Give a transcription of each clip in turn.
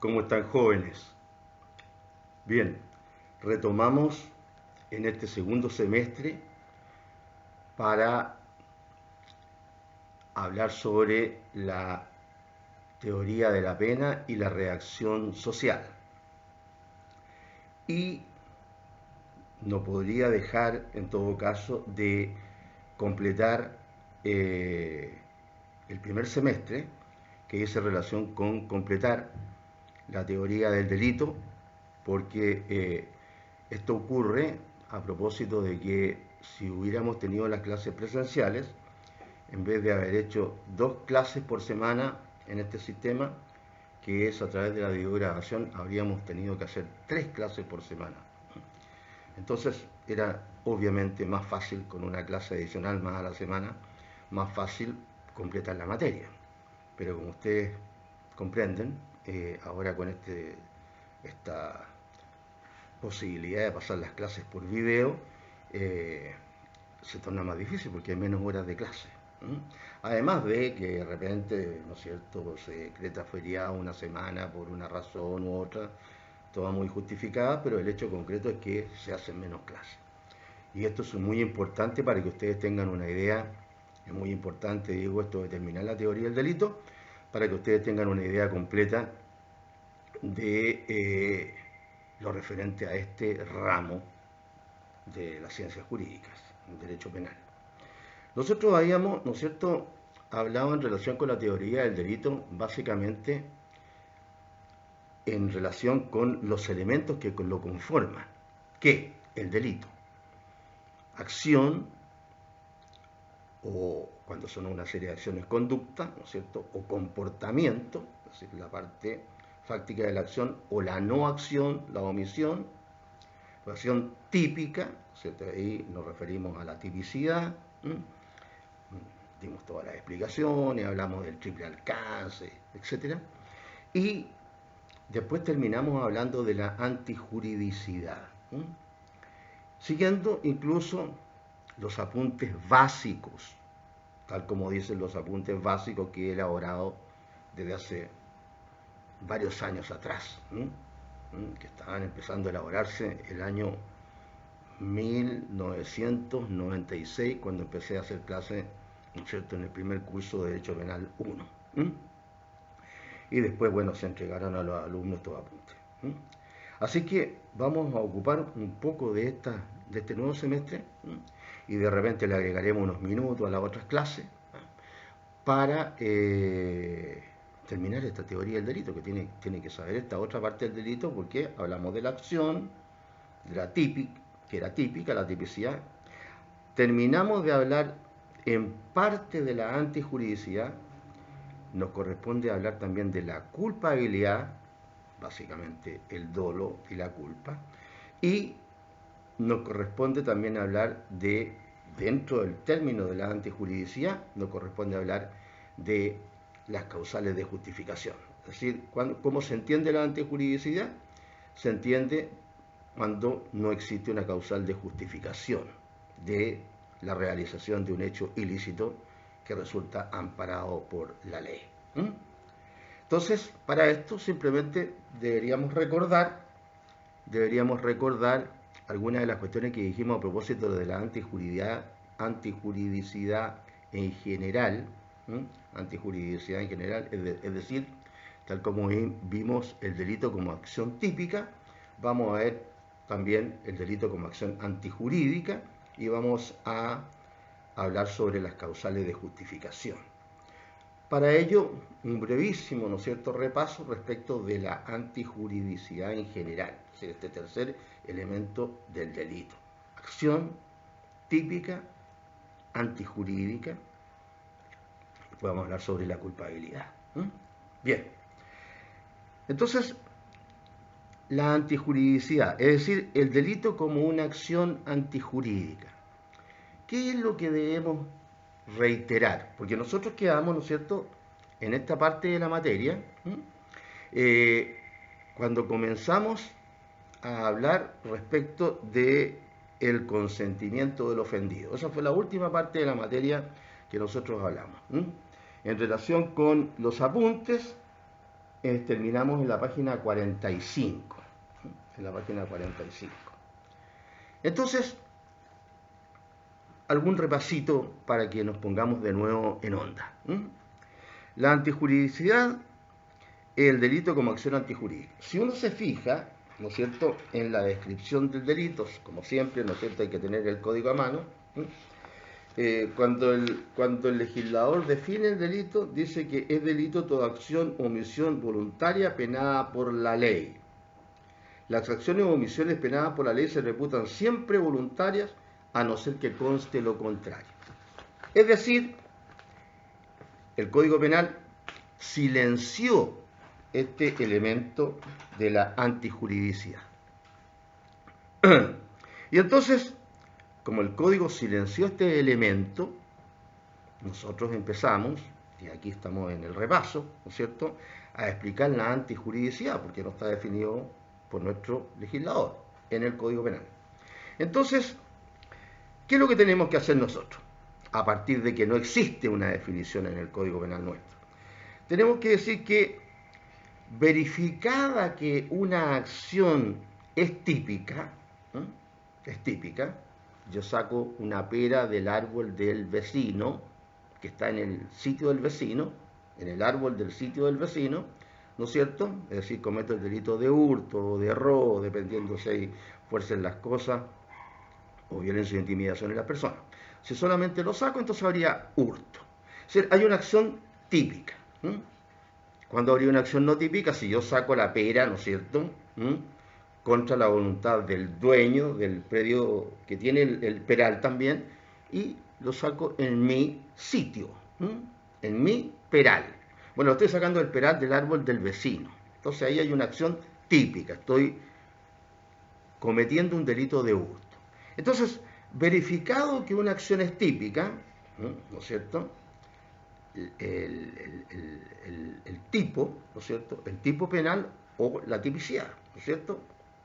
¿Cómo están, jóvenes? Bien, retomamos en este segundo semestre para hablar sobre la teoría de la pena y la reacción social. Y no podría dejar, en todo caso, de completar el primer semestre, que hice relación con completar la teoría del delito, porque esto ocurre a propósito de que si hubiéramos tenido las clases presenciales, en vez de haber hecho 2 clases por semana en este sistema, que es a través de la videograbación, habríamos tenido que hacer 3 clases por semana. Entonces era obviamente más fácil con una clase adicional más a la semana, más fácil completar la materia. Pero como ustedes comprenden, ahora con esta posibilidad de pasar las clases por video, eh, se torna más difícil porque hay menos horas de clase. Además de que de repente, ¿no es cierto?, se decreta feriado una semana por una razón u otra, toda muy justificada, pero el hecho concreto es que se hacen menos clases. Y esto es muy importante para que ustedes tengan una idea, es muy importante, digo, esto de terminar la teoría del delito, para que ustedes tengan una idea completa de lo referente a este ramo de las ciencias jurídicas, el derecho penal. Nosotros habíamos, ¿no es cierto?, hablado en relación con la teoría del delito, básicamente en relación con los elementos que lo conforman. ¿Qué? El delito. Acción, o cuando son una serie de acciones, conducta, ¿no es cierto?, o comportamiento, es decir, la parte fáctica de la acción, o la no acción, la omisión, la acción típica, ¿cierto? Ahí nos referimos a la tipicidad, dimos todas las explicaciones, hablamos del triple alcance, etc. Y después terminamos hablando de la antijuridicidad, siguiendo incluso los apuntes básicos, tal como dicen los apuntes básicos que he elaborado desde hace varios años atrás, que estaban empezando a elaborarse el año 1996, cuando empecé a hacer clase, ¿no es cierto?, en el primer curso de Derecho Penal 1. Y después, bueno, se entregaron a los alumnos estos apuntes. Así que vamos a ocupar un poco de este nuevo semestre, y de repente le agregaremos unos minutos a las otras clases para terminar esta teoría del delito, que tiene que saber esta otra parte del delito, porque hablamos de la acción, de la típica, que era típica, la tipicidad. Terminamos de hablar en parte de la antijuridicidad, nos corresponde hablar también de la culpabilidad, básicamente el dolo y la culpa, y nos corresponde también hablar de, dentro del término de la antijuridicidad, nos corresponde hablar de las causales de justificación. Es decir, ¿cómo se entiende la antijuridicidad? Se entiende cuando no existe una causal de justificación de la realización de un hecho ilícito que resulta amparado por la ley. Entonces, para esto simplemente deberíamos recordar algunas de las cuestiones que dijimos a propósito de la antijuridicidad en general, es decir, tal como vimos el delito como acción típica, vamos a ver también el delito como acción antijurídica y vamos a hablar sobre las causales de justificación. Para ello, un brevísimo, ¿no es cierto?, repaso respecto de la antijuridicidad en general, es decir, este tercer elemento del delito. Acción típica, antijurídica, y podemos hablar sobre la culpabilidad. Bien, entonces, la antijuridicidad, es decir, el delito como una acción antijurídica. ¿Qué es lo que debemos reiterar? Porque nosotros quedamos, ¿no es cierto?, en esta parte de la materia, cuando comenzamos a hablar respecto de el consentimiento del ofendido. Esa fue la última parte de la materia que nosotros hablamos. En relación con los apuntes, terminamos en la página 45. En la página 45. Entonces, algún repasito para que nos pongamos de nuevo en onda. La antijuridicidad es el delito como acción antijurídica. Si uno se fija, ¿no es cierto?, en la descripción del delito, como siempre, ¿no es cierto?, hay que tener el código a mano. Cuando el legislador define el delito, dice que es delito toda acción o omisión voluntaria penada por la ley. Las acciones o omisiones penadas por la ley se reputan siempre voluntarias, a no ser que conste lo contrario. Es decir, el Código Penal silenció este elemento de la antijuridicidad. Y entonces, como el Código silenció este elemento, nosotros empezamos, y aquí estamos en el repaso, ¿no es cierto?, a explicar la antijuridicidad, porque no está definido por nuestro legislador en el Código Penal. Entonces, ¿qué es lo que tenemos que hacer nosotros? A partir de que no existe una definición en el Código Penal nuestro. Tenemos que decir que, verificada que una acción es típica, yo saco una pera del árbol del vecino, que está en el sitio del vecino, en el árbol del sitio del vecino, ¿no es cierto? Es decir, cometo el delito de hurto o de robo, dependiendo si hay fuerza en las cosas, o violencia o intimidación en las personas. Si solamente lo saco, entonces habría hurto. Es decir, hay una acción típica. Cuando habría una acción no típica, si yo saco la pera, ¿no es cierto?, contra la voluntad del dueño del predio que tiene el peral también, y lo saco en mi sitio, en mi peral. Bueno, estoy sacando el peral del árbol del vecino. Entonces ahí hay una acción típica. Estoy cometiendo un delito de hurto. Entonces, verificado que una acción es típica, ¿no es cierto?, el tipo, ¿no es cierto?, el tipo penal o la tipicidad, ¿no es cierto?,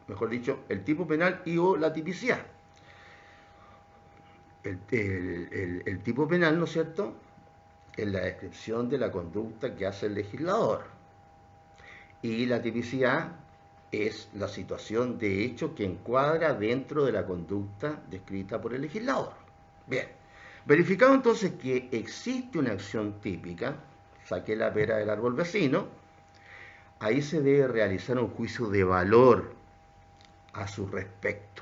mejor dicho, el tipo penal y o la tipicidad. El tipo penal, ¿no es cierto?, es la descripción de la conducta que hace el legislador, y la tipicidad es la situación de hecho que encuadra dentro de la conducta descrita por el legislador. Bien, verificado entonces que existe una acción típica, saqué la pera del árbol vecino, ahí se debe realizar un juicio de valor a su respecto.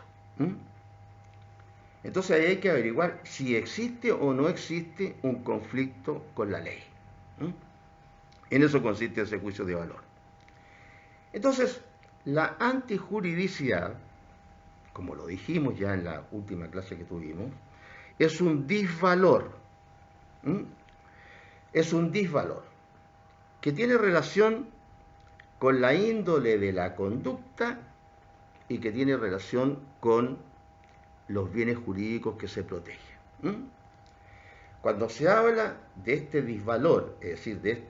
Entonces ahí hay que averiguar si existe o no existe un conflicto con la ley. En eso consiste ese juicio de valor. Entonces, la antijuridicidad, como lo dijimos ya en la última clase que tuvimos, es un disvalor. Es un disvalor que tiene relación con la índole de la conducta y que tiene relación con los bienes jurídicos que se protegen. Cuando se habla de este disvalor, es decir, de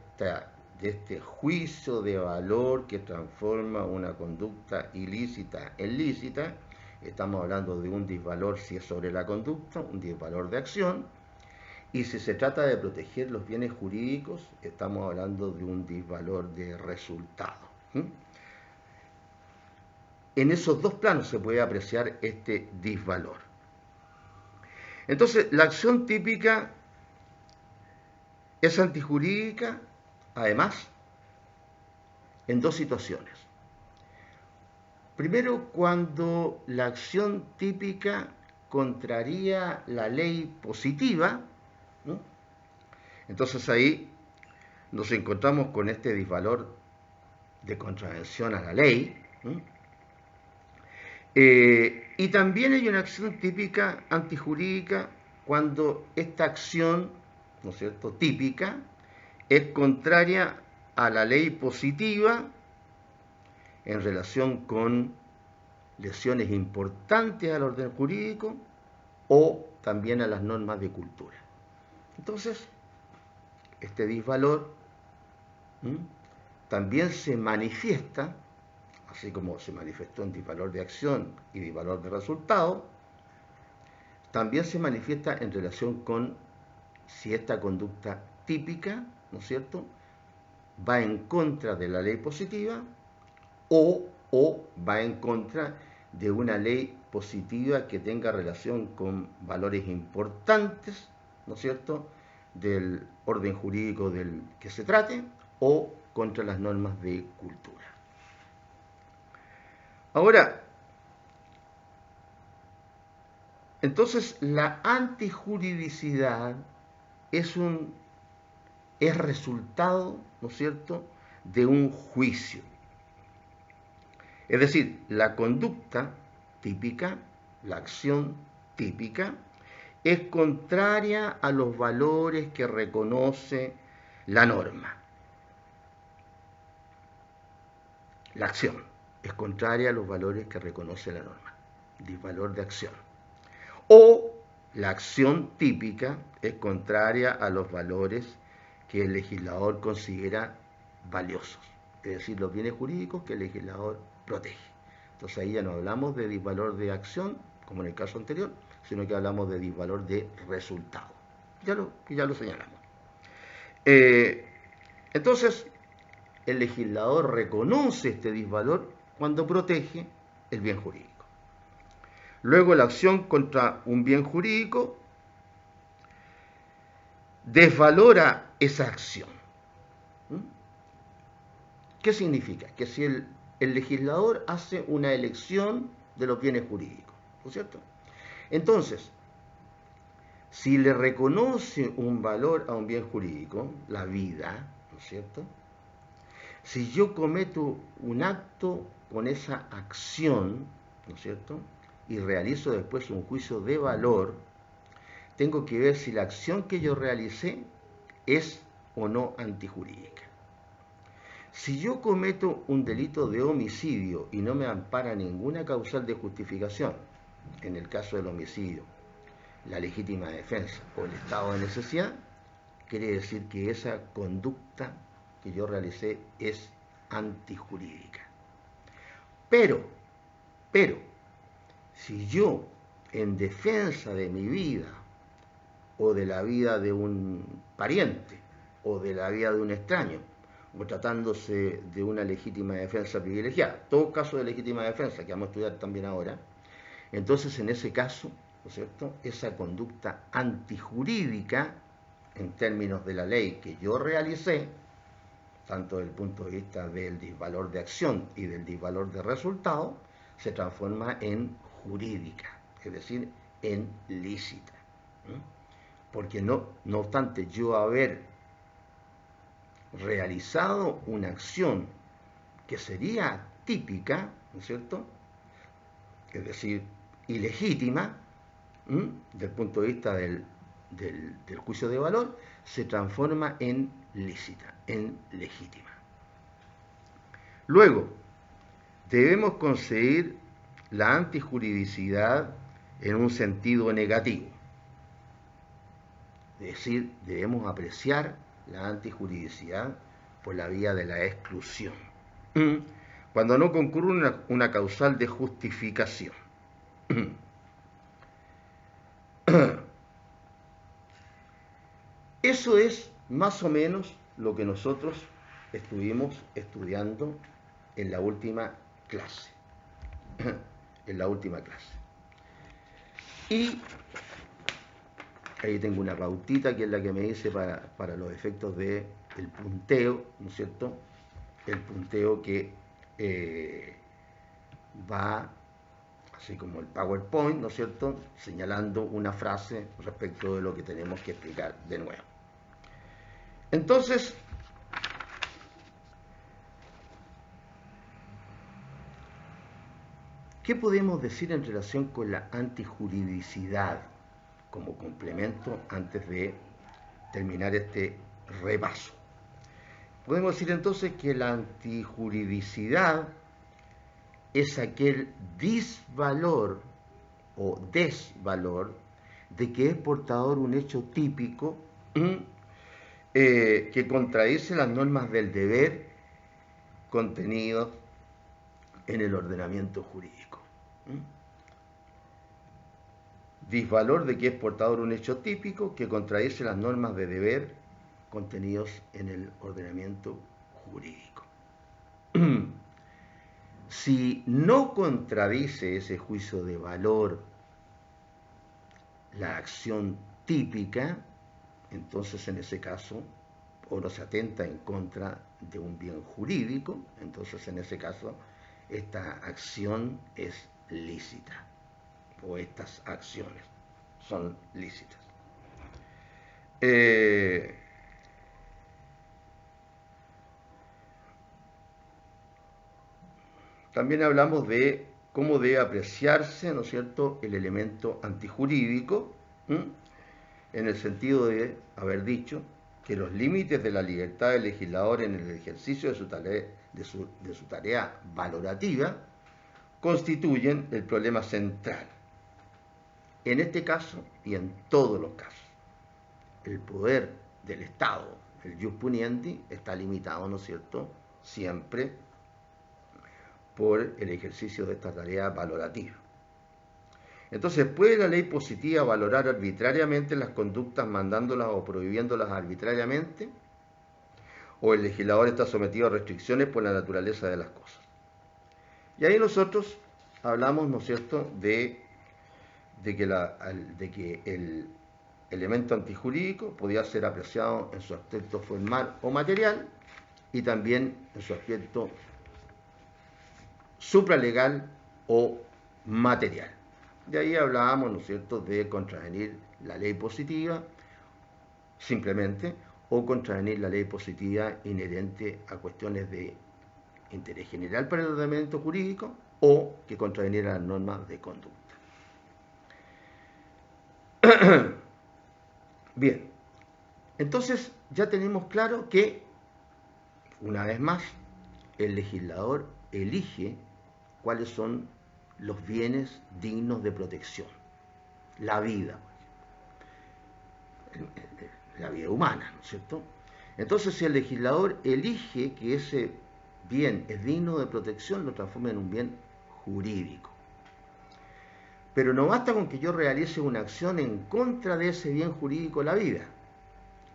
este juicio de valor que transforma una conducta ilícita en lícita, estamos hablando de un disvalor si es sobre la conducta, un disvalor de acción, y si se trata de proteger los bienes jurídicos, estamos hablando de un disvalor de resultado. En esos dos planos se puede apreciar este disvalor. Entonces, la acción típica es antijurídica, además, en dos situaciones. Primero, cuando la acción típica contraría la ley positiva, entonces ahí nos encontramos con este disvalor de contravención a la ley. Y también hay una acción típica antijurídica cuando esta acción, ¿no es cierto?, típica, es contraria a la ley positiva en relación con lesiones importantes al orden jurídico o también a las normas de cultura. Entonces, este disvalor también se manifiesta, así como se manifestó en disvalor de acción y disvalor de resultado, también se manifiesta en relación con si esta conducta típica, ¿no es cierto?, va en contra de la ley positiva o va en contra de una ley positiva que tenga relación con valores importantes, ¿no es cierto?, del orden jurídico del que se trate, o contra las normas de cultura. Ahora, entonces la antijuridicidad es resultado, ¿no es cierto?, de un juicio. Es decir, la conducta típica, la acción típica, es contraria a los valores que reconoce la norma. La acción es contraria a los valores que reconoce la norma, disvalor de acción. O la acción típica es contraria a los valores que el legislador considera valiosos, es decir, los bienes jurídicos que el legislador protege. Entonces ahí ya no hablamos de disvalor de acción, como en el caso anterior, sino que hablamos de disvalor de resultado. Ya lo señalamos. Entonces, el legislador reconoce este disvalor cuando protege el bien jurídico. Luego, la acción contra un bien jurídico desvalora esa acción. ¿Qué significa? Que si el legislador hace una elección de los bienes jurídicos, ¿no es cierto? Entonces, si le reconoce un valor a un bien jurídico, la vida, ¿no es cierto?, si yo cometo un acto con esa acción, ¿no es cierto?, y realizo después un juicio de valor, tengo que ver si la acción que yo realicé es o no antijurídica. Si yo cometo un delito de homicidio y no me ampara ninguna causal de justificación, en el caso del homicidio, la legítima defensa o el estado de necesidad, quiere decir que esa conducta que yo realicé es antijurídica. Pero, si yo, en defensa de mi vida, o de la vida de un pariente, o de la vida de un extraño, o tratándose de una legítima defensa privilegiada, todo caso de legítima defensa que vamos a estudiar también ahora, entonces en ese caso, ¿no es cierto?, esa conducta antijurídica, en términos de la ley que yo realicé, tanto desde el punto de vista del disvalor de acción y del disvalor de resultado, se transforma en jurídica, es decir, en lícita. Porque no obstante yo haber realizado una acción que sería típica, ¿no es cierto?, es decir, ilegítima, desde el punto de vista del juicio de valor, se transforma en lícita, en legítima. Luego, debemos concebir la antijuridicidad en un sentido negativo. Es decir, debemos apreciar la antijuridicidad por la vía de la exclusión, cuando no concurre una causal de justificación. Eso es más o menos lo que nosotros estuvimos estudiando en la última clase. Y ahí tengo una pautita que es la que me dice para los efectos del punteo, ¿no es cierto? El punteo que va, así como el PowerPoint, ¿no es cierto?, señalando una frase respecto de lo que tenemos que explicar de nuevo. Entonces, ¿qué podemos decir en relación con la antijuridicidad como complemento antes de terminar este repaso? Podemos decir entonces que la antijuridicidad es aquel disvalor o desvalor de que es portador un hecho típico que contradice las normas del deber contenidos en el ordenamiento jurídico. Disvalor de que es portador un hecho típico que contradice las normas de deber contenidos en el ordenamiento jurídico. Si no contradice ese juicio de valor la acción típica, entonces en ese caso, o no se atenta en contra de un bien jurídico, entonces en ese caso esta acción es lícita, o estas acciones son lícitas. También hablamos de cómo debe apreciarse, ¿no es cierto?, el elemento antijurídico, en el sentido de haber dicho que los límites de la libertad del legislador en el ejercicio de su tarea valorativa constituyen el problema central. En este caso y en todos los casos, el poder del Estado, el ius puniendi, está limitado, ¿no es cierto?, siempre por el ejercicio de esta tarea valorativa. Entonces, ¿puede la ley positiva valorar arbitrariamente las conductas mandándolas o prohibiéndolas arbitrariamente? ¿O el legislador está sometido a restricciones por la naturaleza de las cosas? Y ahí nosotros hablamos, ¿no es cierto?, de que el elemento antijurídico podía ser apreciado en su aspecto formal o material y también en su aspecto supralegal o material. De ahí hablábamos, ¿no es cierto?, de contravenir la ley positiva simplemente, o contravenir la ley positiva inherente a cuestiones de interés general para el ordenamiento jurídico, o que contraveniera las normas de conducta. Bien, entonces ya tenemos claro que, una vez más, el legislador elige cuáles son los bienes dignos de protección. La vida humana, ¿no es cierto? Entonces, si el legislador elige que ese bien es digno de protección, lo transforma en un bien jurídico. Pero no basta con que yo realice una acción en contra de ese bien jurídico, la vida,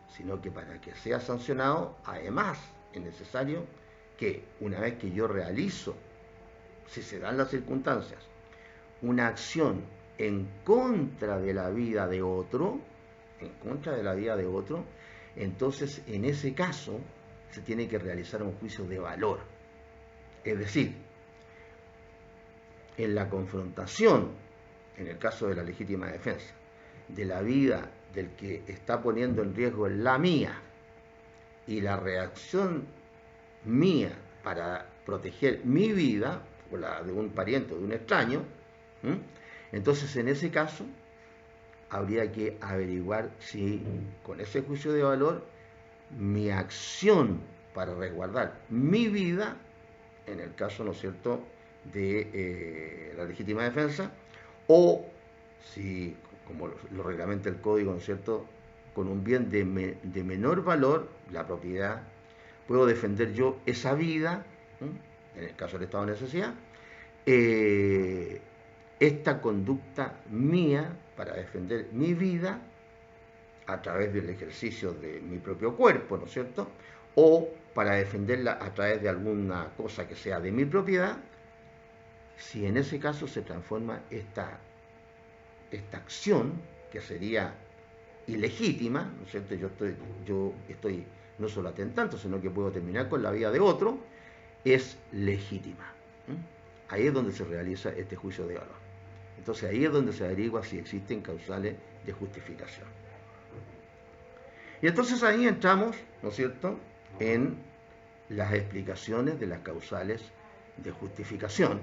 sino que para que sea sancionado, además, es necesario que una vez que yo realizo, si se dan las circunstancias, una acción en contra de la vida de otro, entonces en ese caso se tiene que realizar un juicio de valor. Es decir, en la confrontación, en el caso de la legítima defensa, de la vida del que está poniendo en riesgo la mía y la reacción mía para proteger mi vida o la de un pariente o de un extraño, entonces en ese caso habría que averiguar si con ese juicio de valor mi acción para resguardar mi vida, en el caso, ¿no es cierto?, de la legítima defensa, o si, como lo reglamenta el código, ¿no es cierto?, con un bien de menor valor, la propiedad, puedo defender yo esa vida, en el caso del estado de necesidad, esta conducta mía para defender mi vida a través del ejercicio de mi propio cuerpo, ¿no es cierto?, o para defenderla a través de alguna cosa que sea de mi propiedad, si en ese caso se transforma esta acción, que sería ilegítima, ¿no es cierto?, yo estoy no solo atentando, sino que puedo terminar con la vida de otro, es legítima. Ahí es donde se realiza este juicio de valor. Entonces ahí es donde se averigua si existen causales de justificación. Y entonces ahí entramos, ¿no es cierto?, en las explicaciones de las causales de justificación,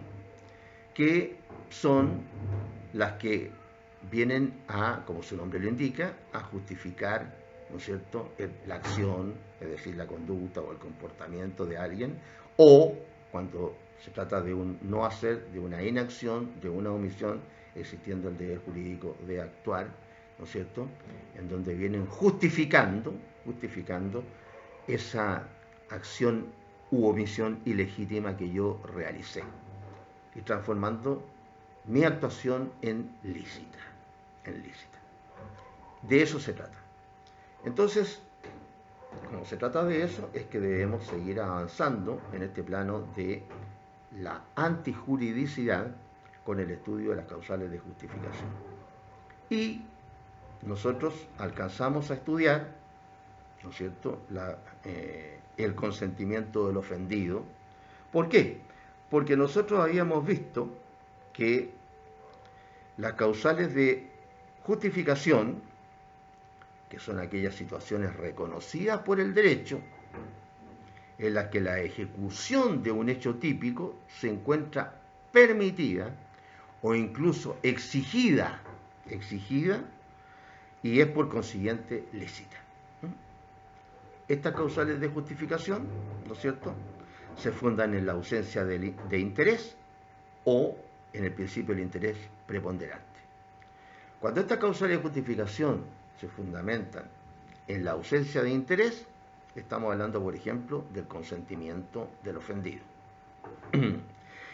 que son las que vienen a, como su nombre lo indica, a justificar, ¿no es cierto?, la acción, es decir, la conducta o el comportamiento de alguien, o cuando se trata de un no hacer, de una inacción, de una omisión, existiendo el deber jurídico de actuar, ¿no es cierto?, en donde vienen justificando esa acción u omisión ilegítima que yo realicé y transformando mi actuación en lícita. De eso se trata. Entonces, Como se trata de eso, es que debemos seguir avanzando en este plano de la antijuridicidad con el estudio de las causales de justificación. Y nosotros alcanzamos a estudiar, ¿no es cierto?, el consentimiento del ofendido. ¿Por qué? Porque nosotros habíamos visto que las causales de justificación, que son aquellas situaciones reconocidas por el derecho, en las que la ejecución de un hecho típico se encuentra permitida o incluso exigida y es por consiguiente lícita. Estas causales de justificación, ¿no es cierto?, se fundan en la ausencia de interés o en el principio del interés preponderante. Cuando estas causales de justificación se fundamentan en la ausencia de interés, estamos hablando, por ejemplo, del consentimiento del ofendido.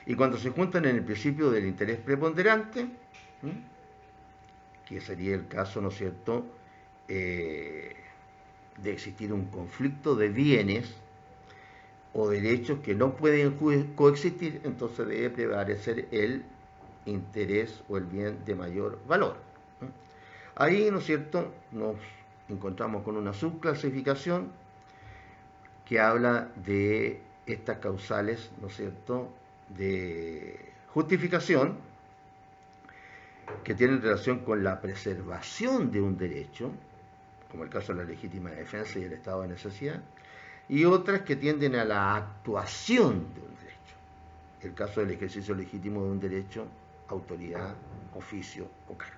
Y cuando se juntan en el principio del interés preponderante, que sería el caso, ¿no es cierto?, de existir un conflicto de bienes o derechos que no pueden coexistir, entonces debe prevalecer el interés o el bien de mayor valor. Ahí, ¿no es cierto?, nos encontramos con una subclasificación que habla de estas causales, ¿no es cierto?, de justificación que tienen relación con la preservación de un derecho, como el caso de la legítima defensa y el estado de necesidad, y otras que tienden a la actuación de un derecho, el caso del ejercicio legítimo de un derecho, autoridad, oficio o cargo.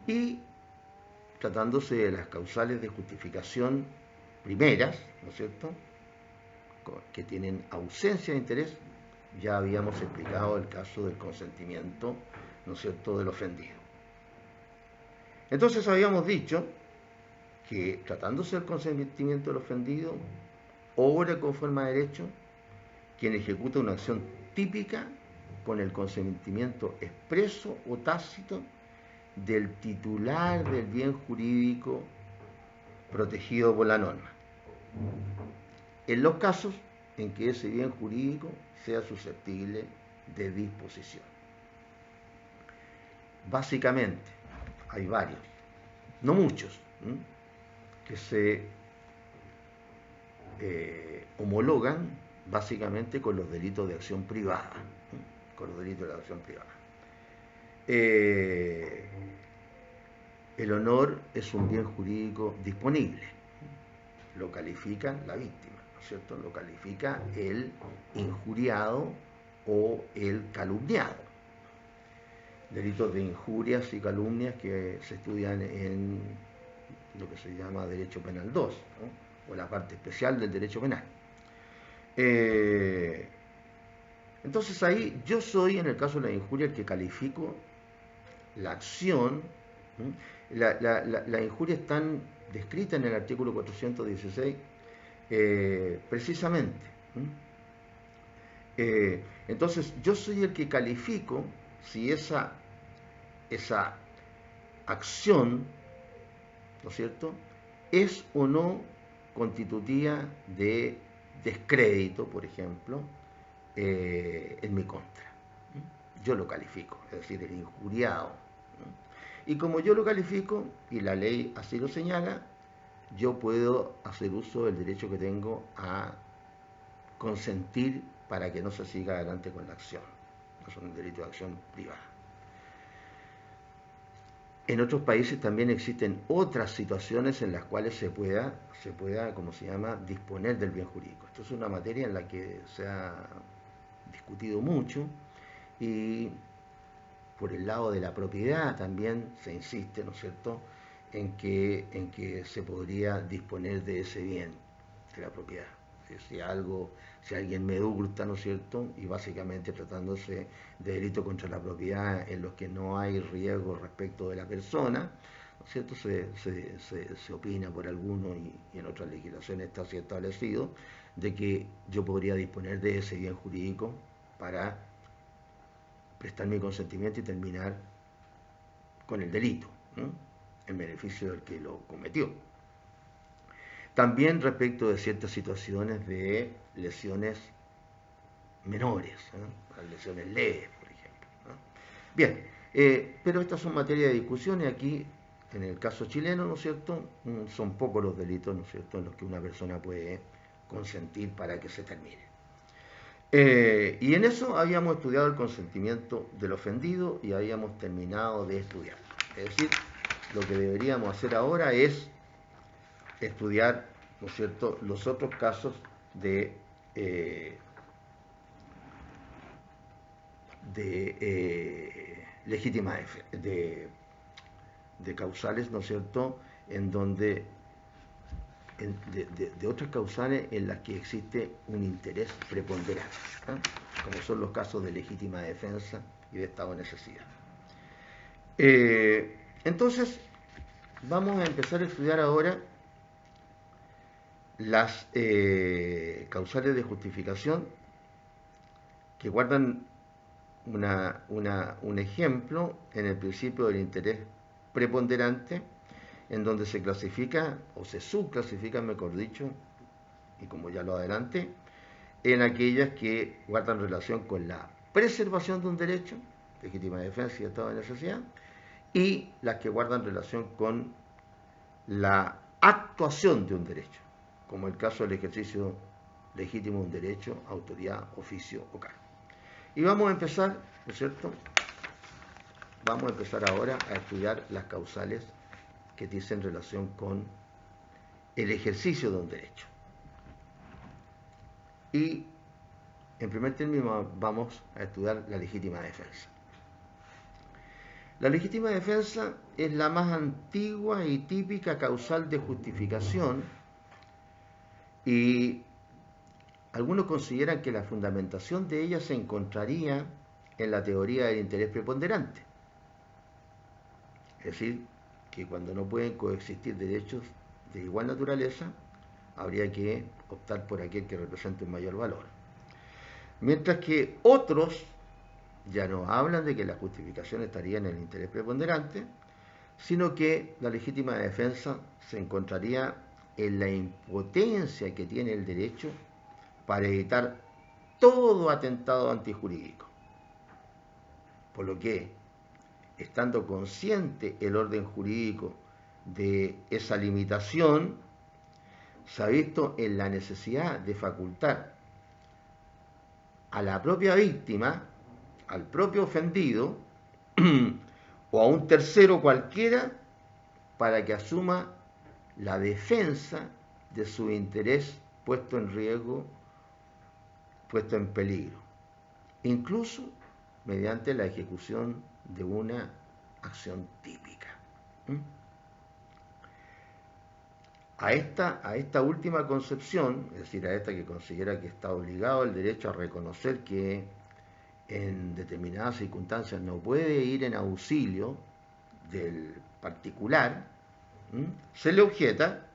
Y tratándose de las causales de justificación primeras, ¿no es cierto?, que tienen ausencia de interés, ya habíamos explicado el caso del consentimiento, ¿no es cierto?, del ofendido. Entonces habíamos dicho que tratándose del consentimiento del ofendido, obra conforme a derecho quien ejecuta una acción típica con el consentimiento expreso o tácito del titular del bien jurídico protegido por la norma, en los casos en que ese bien jurídico sea susceptible de disposición. Básicamente, hay varios, no muchos, que se homologan básicamente con los delitos de acción privada, con los delitos de acción privada. El honor es un bien jurídico disponible, lo califica la víctima, ¿no es cierto?, lo califica el injuriado o el calumniado. Delitos de injurias y calumnias que se estudian en lo que se llama Derecho Penal 2, ¿no?, o la parte especial del derecho penal. Entonces ahí yo soy, en el caso de la injuria, el que califico la acción. La injuria está descrita en el artículo 416 precisamente. Entonces yo soy el que califico si esa acción, ¿no es cierto?, es o no constitutiva de descrédito, por ejemplo, en mi contra. Yo lo califico, es decir, el injuriado. Y como yo lo califico, y la ley así lo señala, yo puedo hacer uso del derecho que tengo a consentir para que no se siga adelante con la acción. Es un delito de acción privada. En otros países también existen otras situaciones en las cuales se pueda, como se llama, disponer del bien jurídico. Esto es una materia en la que se ha discutido mucho y por el lado de la propiedad también se insiste, ¿no es cierto?, en que se podría disponer de ese bien, de la propiedad. Si alguien me hurta, ¿no es cierto?, y básicamente tratándose de delito contra la propiedad en los que no hay riesgo respecto de la persona, ¿no es cierto?, se opina por algunos y en otras legislaciones está así establecido de que yo podría disponer de ese bien jurídico para prestar mi consentimiento y terminar con el delito, ¿no?, en beneficio del que lo cometió. También respecto de ciertas situaciones de lesiones menores, las lesiones leves, por ejemplo, ¿no? Bien, pero estas son materia de discusión y aquí, en el caso chileno, ¿no es cierto?, son pocos los delitos, ¿no es cierto?, en los que una persona puede consentir para que se termine. Y en eso habíamos estudiado el consentimiento del ofendido y habíamos terminado de estudiar. Es decir, lo que deberíamos hacer ahora es estudiar, ¿no es cierto?, los otros casos de legítima de causales, ¿no es cierto?, en donde de otras causales en las que existe un interés preponderante, ¿eh?, como son los casos de legítima defensa y de estado de necesidad. Entonces, vamos a empezar a estudiar ahora las causales de justificación que guardan un ejemplo en el principio del interés preponderante, en donde se clasifica, o se subclasifica, mejor dicho, y como ya lo adelanté, en aquellas que guardan relación con la preservación de un derecho, legítima defensa y estado de necesidad, y las que guardan relación con la actuación de un derecho, como el caso del ejercicio legítimo de un derecho, autoridad, oficio o cargo. Y vamos a empezar, ¿no es cierto? Vamos a empezar ahora a estudiar las causales que dicen relación con el ejercicio de un derecho. Y en primer término vamos a estudiar la legítima defensa. La legítima defensa es la más antigua y típica causal de justificación y algunos consideran que la fundamentación de ella se encontraría en la teoría del interés preponderante. Es decir, que cuando no pueden coexistir derechos de igual naturaleza, habría que optar por aquel que represente un mayor valor. Mientras que otros ya no hablan de que la justificación estaría en el interés preponderante, sino que la legítima defensa se encontraría en la impotencia que tiene el derecho para evitar todo atentado antijurídico. Por lo que, estando consciente el orden jurídico de esa limitación, se ha visto en la necesidad de facultar a la propia víctima, al propio ofendido, o a un tercero cualquiera, para que asuma la defensa de su interés puesto en riesgo, puesto en peligro, incluso mediante la ejecución de una acción típica. A esta última concepción, es decir, a esta que considera que está obligado el derecho a reconocer que en determinadas circunstancias no puede ir en auxilio del particular, se le objeta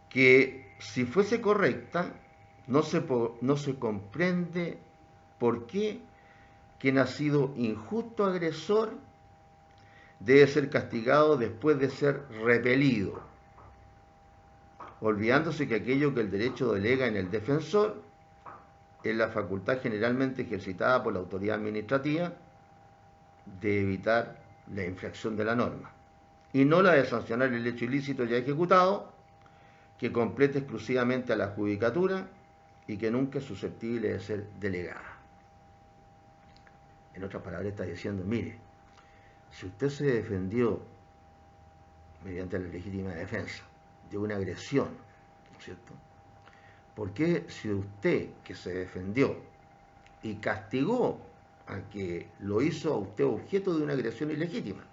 que si fuese correcta, no se comprende por qué quien ha sido injusto agresor debe ser castigado después de ser repelido, olvidándose que aquello que el derecho delega en el defensor es la facultad generalmente ejercitada por la autoridad administrativa de evitar la infracción de la norma, y no la de sancionar el hecho ilícito ya ejecutado, que complete exclusivamente a la judicatura y que nunca es susceptible de ser delegada. En otras palabras, está diciendo, mire, si usted se defendió mediante la legítima defensa de una agresión, ¿no es cierto?, ¿por qué si usted que se defendió y castigó a que lo hizo a usted objeto de una agresión ilegítima,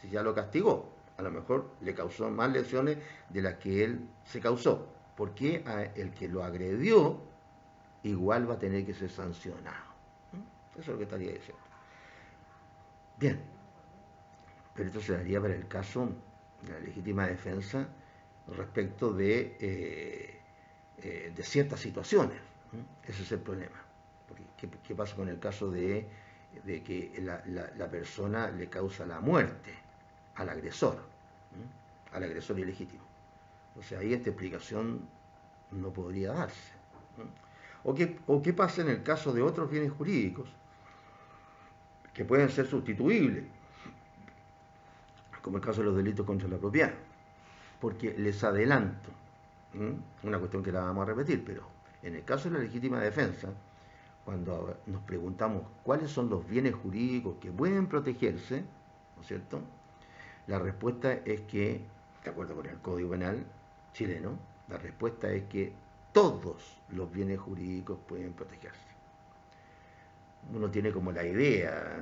si ya lo castigó, a lo mejor le causó más lesiones de las que él se causó, ¿por qué el que lo agredió igual va a tener que ser sancionado? Eso es lo que estaría diciendo. Bien, pero esto se daría para el caso de la legítima defensa respecto de ciertas situaciones. Ese es el problema. Porque, ¿qué pasa con el caso de que la persona le causa la muerte al agresor ilegítimo? O sea, ahí esta explicación no podría darse. ¿O qué pasa en el caso de otros bienes jurídicos que pueden ser sustituibles, como el caso de los delitos contra la propiedad? Porque les adelanto, una cuestión que la vamos a repetir, pero en el caso de la legítima defensa, cuando nos preguntamos cuáles son los bienes jurídicos que pueden protegerse, ¿no es cierto? La respuesta es que, de acuerdo con el Código Penal chileno, la respuesta es que todos los bienes jurídicos pueden protegerse. Uno tiene como la idea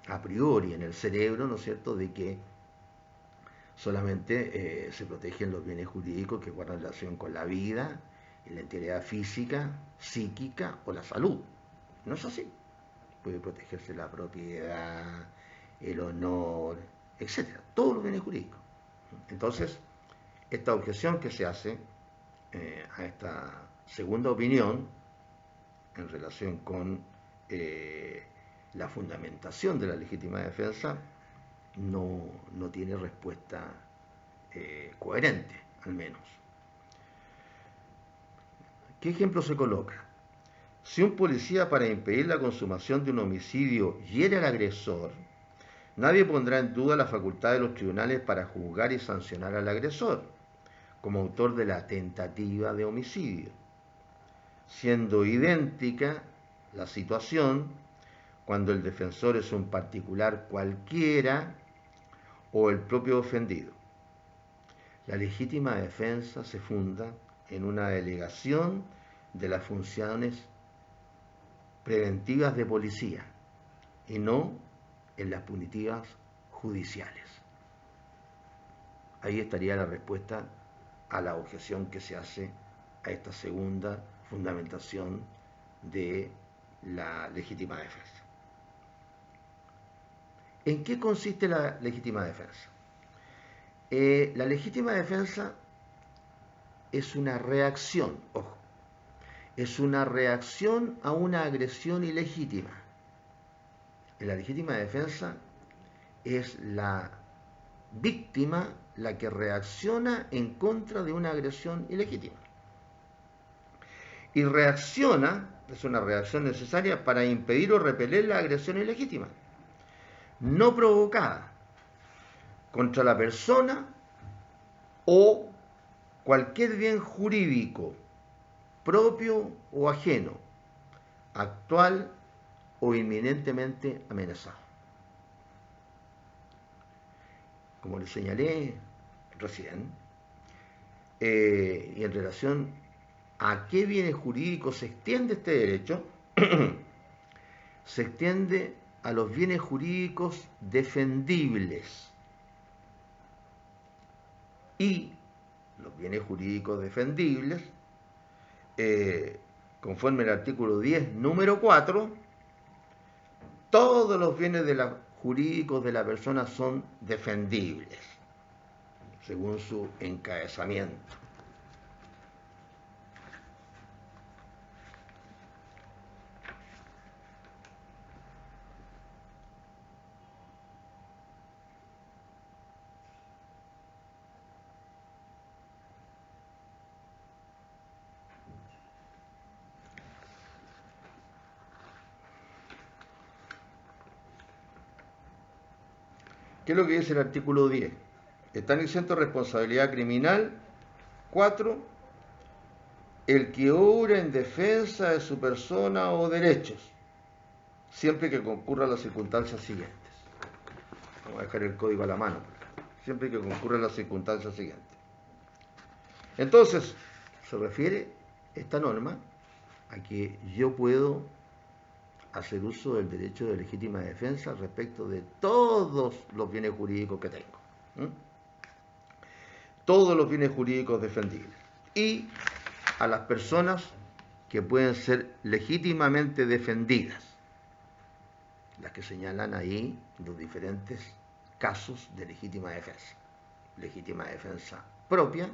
a priori en el cerebro, ¿no es cierto?, de que solamente se protegen los bienes jurídicos que guardan relación con la vida, la integridad física, psíquica o la salud. No es así. Puede protegerse la propiedad, el honor, etcétera. Todos los bienes jurídicos. Entonces, esta objeción que se hace a esta segunda opinión en relación con la fundamentación de la legítima defensa no tiene respuesta coherente, al menos. ¿Qué ejemplo se coloca? Si un policía, para impedir la consumación de un homicidio, hiere al agresor, nadie pondrá en duda la facultad de los tribunales para juzgar y sancionar al agresor como autor de la tentativa de homicidio, siendo idéntica la situación cuando el defensor es un particular cualquiera o el propio ofendido. La legítima defensa se funda en una delegación de las funciones preventivas de policía y no en las punitivas judiciales. Ahí estaría la respuesta a la objeción que se hace a esta segunda fundamentación de la legítima defensa. ¿En qué consiste la legítima defensa? La legítima defensa es una reacción, ojo, es una reacción a una agresión ilegítima. En la legítima defensa es la víctima la que reacciona en contra de una agresión ilegítima. Y reacciona, es una reacción necesaria para impedir o repeler la agresión ilegítima, no provocada, contra la persona o cualquier bien jurídico, propio o ajeno, actual o inminentemente amenazado. Como les señalé recién, y en relación a qué bienes jurídicos se extiende este derecho, se extiende a los bienes jurídicos defendibles. Y los bienes jurídicos defendibles, conforme al artículo 10, número 4, todos los bienes jurídicos de la persona son defendibles, según su encabezamiento. ¿Qué es lo que dice el artículo 10? Están exentos de responsabilidad criminal. 4. El que obra en defensa de su persona o derechos, siempre que concurra a las circunstancias siguientes. Vamos a dejar el código a la mano. Siempre que concurra a las circunstancias siguientes. Entonces, se refiere esta norma a que yo puedo hacer uso del derecho de legítima defensa respecto de todos los bienes jurídicos que tengo. Todos los bienes jurídicos defendibles. Y a las personas que pueden ser legítimamente defendidas, las que señalan ahí los diferentes casos de legítima defensa. Legítima defensa propia,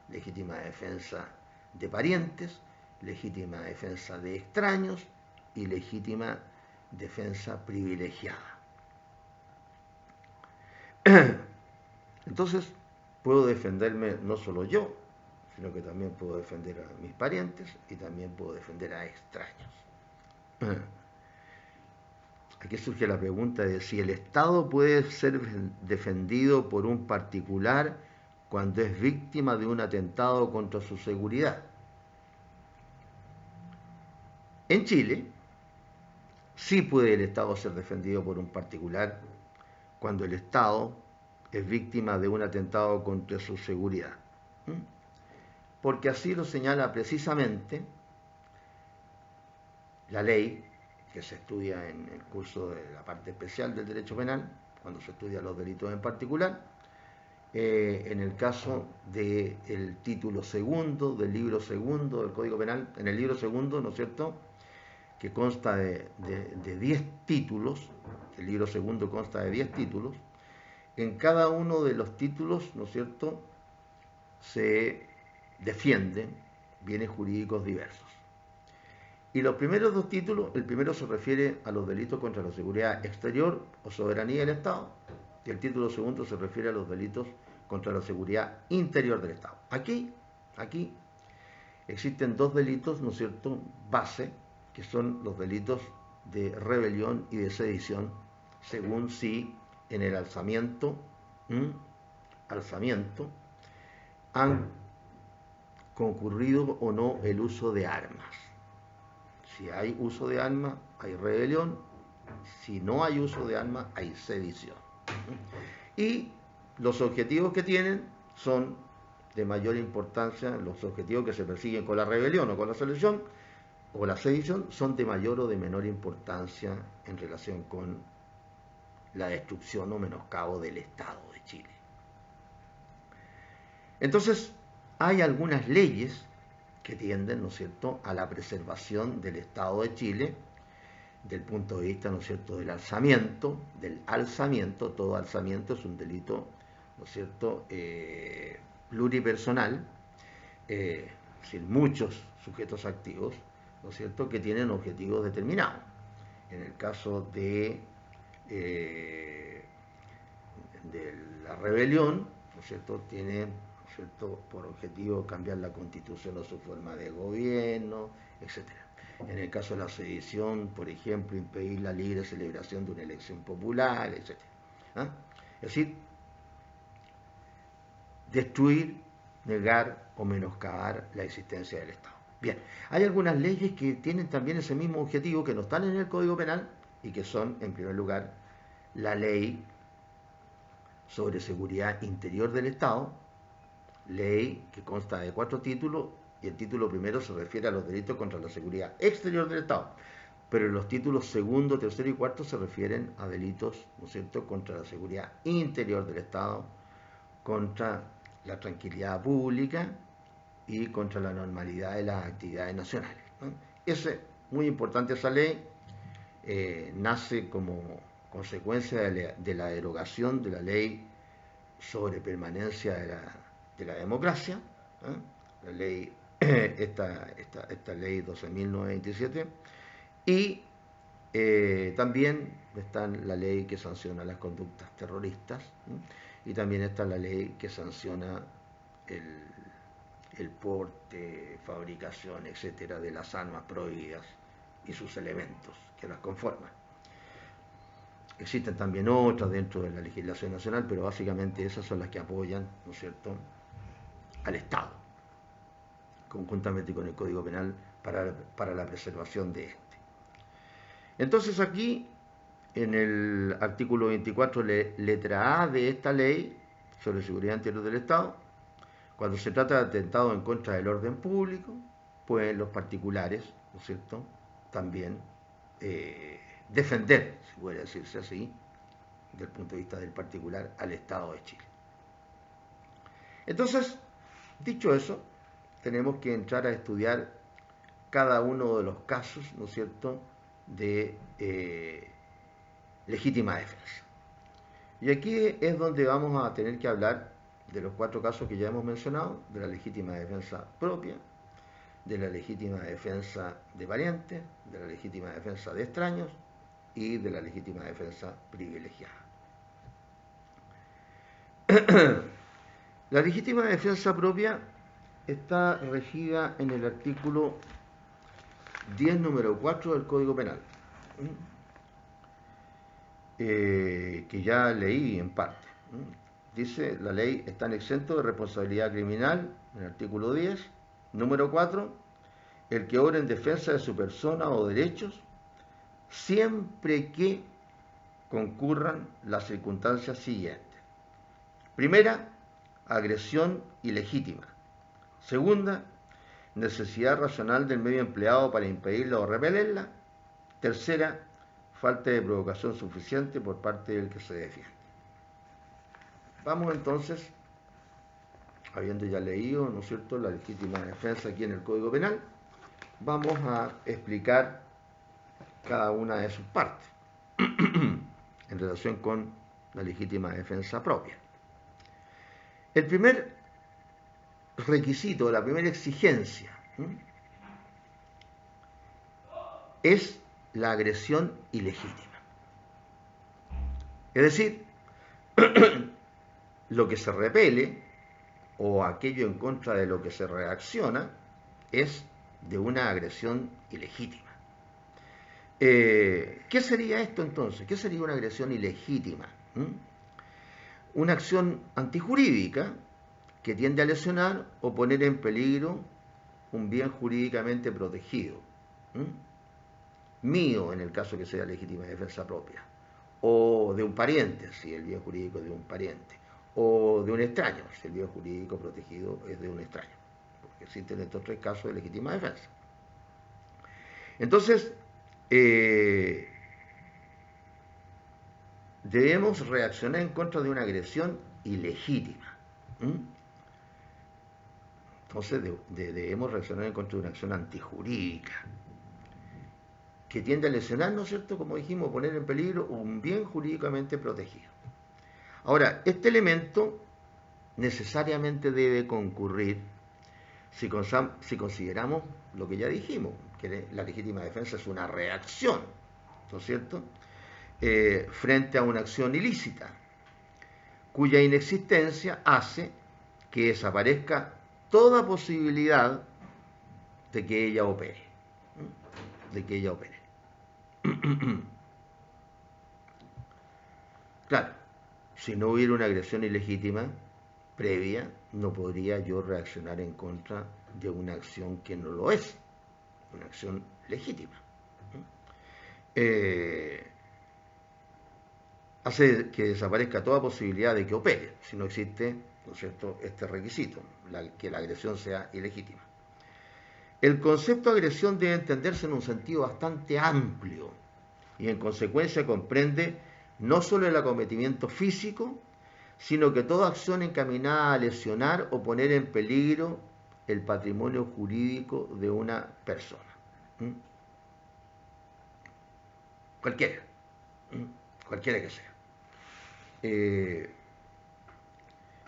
legítima defensa de parientes, legítima defensa de extraños y legítima defensa privilegiada. Entonces, puedo defenderme no solo yo, sino que también puedo defender a mis parientes y también puedo defender a extraños. Aquí surge la pregunta de si el Estado puede ser defendido por un particular cuando es víctima de un atentado contra su seguridad. En Chile, sí puede el Estado ser defendido por un particular cuando el Estado es víctima de un atentado contra su seguridad. Porque así lo señala precisamente la ley que se estudia en el curso de la parte especial del derecho penal, cuando se estudian los delitos en particular, en el caso del título segundo, del libro segundo del Código Penal, en el libro segundo, ¿no es cierto?, que consta de 10 títulos, el libro segundo consta de 10 títulos, en cada uno de los títulos, ¿no es cierto?, se defienden bienes jurídicos diversos. Y los primeros dos títulos, el primero se refiere a los delitos contra la seguridad exterior o soberanía del Estado, y el título segundo se refiere a los delitos contra la seguridad interior del Estado. Aquí existen dos delitos, ¿no es cierto?, base, que son los delitos de rebelión y de sedición, según si en el alzamiento han concurrido o no el uso de armas. Si hay uso de armas, hay rebelión. Si no hay uso de armas, hay sedición. Y los objetivos que tienen son de mayor importancia, los objetivos que se persiguen con la rebelión o con la sedición, o la sedición, son de mayor o de menor importancia en relación con la destrucción o menoscabo del Estado de Chile. Entonces, hay algunas leyes que tienden, ¿no es cierto?, a la preservación del Estado de Chile, del punto de vista, ¿no es cierto?, del alzamiento, todo alzamiento es un delito, ¿no es cierto?, pluripersonal, sin muchos sujetos activos, ¿no es cierto?, que tienen objetivos determinados. En el caso de la rebelión, ¿no es cierto?, tiene, ¿no es cierto?, por objetivo cambiar la constitución o su forma de gobierno, etc. En el caso de la sedición, por ejemplo, impedir la libre celebración de una elección popular, etc. Es decir, destruir, negar o menoscabar la existencia del Estado. Bien, hay algunas leyes que tienen también ese mismo objetivo, que no están en el Código Penal y que son, en primer lugar, la Ley sobre Seguridad Interior del Estado, ley que consta de 4 títulos, y el título primero se refiere a los delitos contra la seguridad exterior del Estado, pero los títulos segundo, tercero y cuarto se refieren a delitos, ¿no es cierto?, contra la seguridad interior del Estado, contra la tranquilidad pública y contra la normalidad de las actividades nacionales, ¿no? Es muy importante esa ley, nace como consecuencia de la derogación de la ley sobre permanencia de la democracia, la ley, esta ley 12.927, y también está la ley que sanciona las conductas terroristas, y también está la ley que sanciona el porte, fabricación, etcétera, de las armas prohibidas y sus elementos que las conforman. Existen también otras dentro de la legislación nacional, pero básicamente esas son las que apoyan, ¿no es cierto?, al Estado, conjuntamente con el Código Penal para la preservación de este. Entonces aquí, en el artículo 24, letra A de esta ley sobre seguridad interior del Estado, cuando se trata de atentado en contra del orden público, pueden los particulares, ¿no es cierto?, también defender, si puede decirse así, desde el punto de vista del particular, al Estado de Chile. Entonces, dicho eso, tenemos que entrar a estudiar cada uno de los casos, ¿no es cierto?, de legítima defensa. Y aquí es donde vamos a tener que hablar de los 4 casos que ya hemos mencionado, de la legítima defensa propia, de la legítima defensa de parientes, de la legítima defensa de extraños y de la legítima defensa privilegiada. La legítima defensa propia está regida en el artículo 10, número 4 del Código Penal, que ya leí en parte. Dice, la ley están exentos de responsabilidad criminal, en el artículo 10, número 4, el que obra en defensa de su persona o derechos, siempre que concurran las circunstancias siguientes. Primera, agresión ilegítima. Segunda, necesidad racional del medio empleado para impedirla o repelerla. Tercera, falta de provocación suficiente por parte del que se defiende. Vamos entonces, habiendo ya leído, ¿no es cierto?, la legítima defensa aquí en el Código Penal, vamos a explicar cada una de sus partes en relación con la legítima defensa propia. El primer requisito, la primera exigencia, es la agresión ilegítima. Es decir, lo que se repele o aquello en contra de lo que se reacciona es de una agresión ilegítima. ¿Qué sería esto entonces? ¿Qué sería una agresión ilegítima? Una acción antijurídica que tiende a lesionar o poner en peligro un bien jurídicamente protegido. Mío, en el caso que sea legítima defensa propia, o de un pariente, si el bien jurídico es de un pariente, o de un extraño, si el bien jurídico protegido es de un extraño, porque existen estos tres casos de legítima defensa. Entonces, debemos reaccionar en contra de una agresión ilegítima. Entonces debemos reaccionar en contra de una acción antijurídica que tiende a lesionar, ¿no es cierto?, como dijimos, poner en peligro un bien jurídicamente protegido. Ahora, este elemento necesariamente debe concurrir si consideramos lo que ya dijimos, que la legítima defensa es una reacción, ¿no es cierto?, frente a una acción ilícita, cuya inexistencia hace que desaparezca toda posibilidad de que ella opere. Claro, si no hubiera una agresión ilegítima previa, no podría yo reaccionar en contra de una acción que no lo es, una acción legítima. Hace que desaparezca toda posibilidad de que opere, si no existe, ¿no es cierto?, este requisito, que la agresión sea ilegítima. El concepto de agresión debe entenderse en un sentido bastante amplio y en consecuencia comprende no solo el acometimiento físico, sino que toda acción encaminada a lesionar o poner en peligro el patrimonio jurídico de una persona. Cualquiera que sea.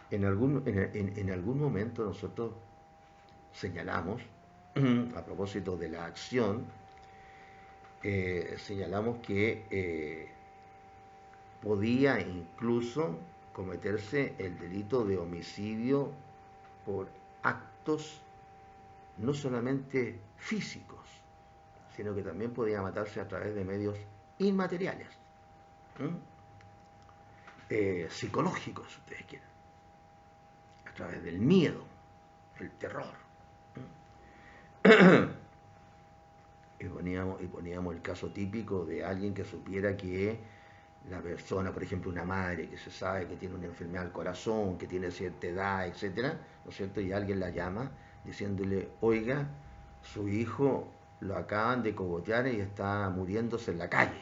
En algún momento nosotros señalamos, a propósito de la acción, señalamos que podía incluso cometerse el delito de homicidio por actos no solamente físicos, sino que también podía matarse a través de medios inmateriales, psicológicos, si ustedes quieren, a través del miedo, el terror. Y poníamos el caso típico de alguien que supiera que la persona, por ejemplo, una madre que se sabe que tiene una enfermedad del corazón, que tiene cierta edad, etcétera, ¿no es cierto? Y alguien la llama diciéndole, oiga, su hijo lo acaban de cogotear y está muriéndose en la calle.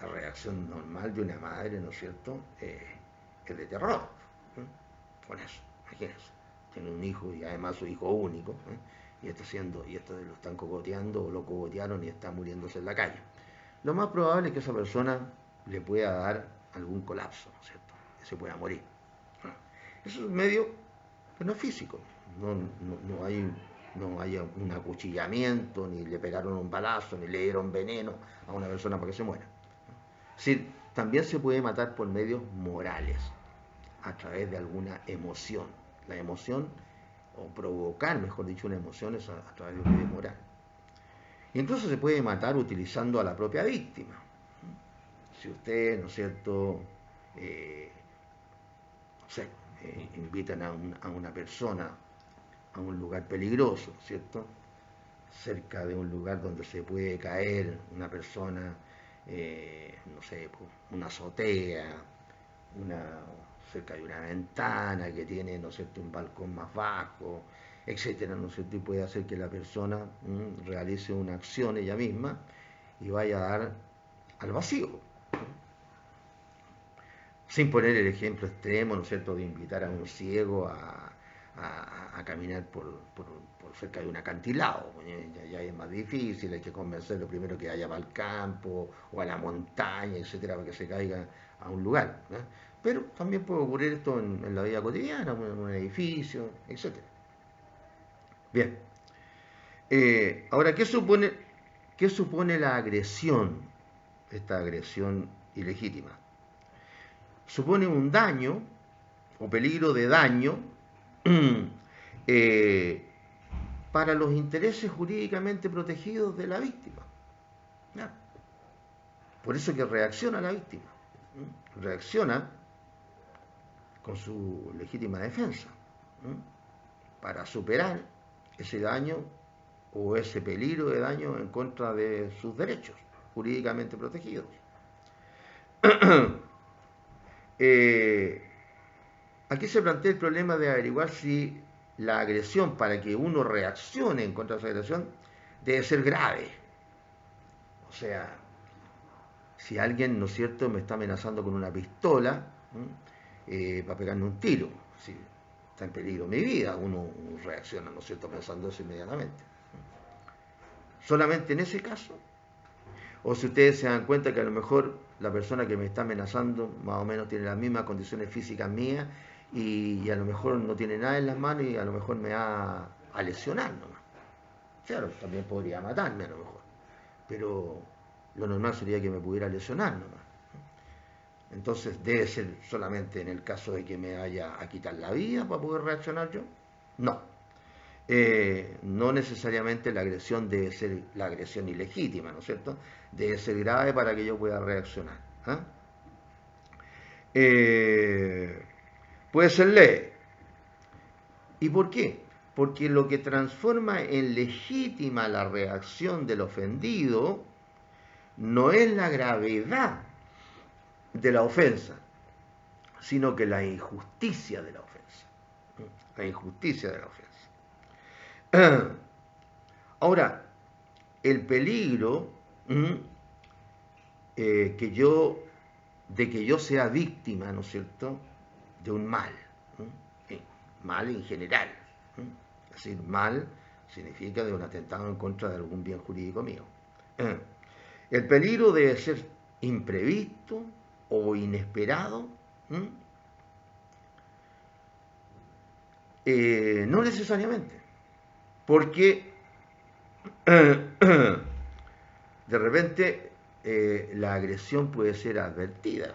La reacción normal de una madre, ¿no es cierto?, es de terror. Con eso, imagínense. Tiene un hijo y además su hijo único, y esto lo están cogoteando o lo cogotearon y está muriéndose en la calle. Lo más probable es que esa persona le pueda dar algún colapso, ¿no es cierto?, que se pueda morir. Eso es medio, pero no físico. No hay un acuchillamiento, ni le pegaron un balazo, ni le dieron veneno a una persona para que se muera. Es decir, también se puede matar por medios morales. a través de alguna emoción. La emoción, o provocar, mejor dicho, una emoción es a través de un video moral. Incluso se puede matar utilizando a la propia víctima. Si usted, ¿no es cierto?, no sé, invitan a una persona a un lugar peligroso, ¿cierto?, cerca de un lugar donde se puede caer una persona, no sé, una azotea, cerca de una ventana que tiene, ¿no es cierto?, un balcón más bajo, etcétera, ¿no es cierto?, y puede hacer que la persona realice una acción ella misma y vaya a dar al vacío. Sin poner el ejemplo extremo, ¿no es cierto?, de invitar a un ciego a caminar por cerca de un acantilado. Ya es más difícil, hay que convencerlo primero que vaya al campo o a la montaña, etcétera, para que se caiga a un lugar, ¿no? Pero también puede ocurrir esto en la vida cotidiana, en un edificio, etcétera. Bien. Ahora, qué supone la agresión, esta agresión ilegítima? Supone un daño o peligro de daño eh, para los intereses jurídicamente protegidos de la víctima. ¿Ya? Por eso que reacciona la víctima. Reacciona con su legítima defensa para superar ese daño o ese peligro de daño en contra de sus derechos jurídicamente protegidos. Aquí se plantea el problema de averiguar si la agresión, para que uno reaccione en contra de esa agresión, debe ser grave. O sea, si alguien, ¿no es cierto?, me está amenazando con una pistola para pegarme un tiro, si está en peligro mi vida, uno reacciona, ¿no es cierto?, pensando eso inmediatamente. Solamente en ese caso, o si ustedes se dan cuenta que a lo mejor la persona que me está amenazando más o menos tiene las mismas condiciones físicas mías y a lo mejor no tiene nada en las manos y a lo mejor me va a lesionar nomás. Claro, también podría matarme a lo mejor, pero lo normal sería que me pudiera lesionar nomás. Entonces, ¿debe ser solamente en el caso de que me vaya a quitar la vida para poder reaccionar yo? No. No necesariamente la agresión debe ser la agresión ilegítima, ¿no es cierto? Debe ser grave para que yo pueda reaccionar. Puede ser leve. ¿Y por qué? Porque lo que transforma en legítima la reacción del ofendido no es la gravedad de la ofensa, sino que la injusticia de la ofensa. La injusticia de la ofensa. Ahora, el peligro de que yo sea víctima, ¿no es cierto?, de un mal, mal en general. Es decir, mal significa de un atentado en contra de algún bien jurídico mío. El peligro debe ser imprevisto o inesperado. No necesariamente, porque de repente la agresión puede ser advertida.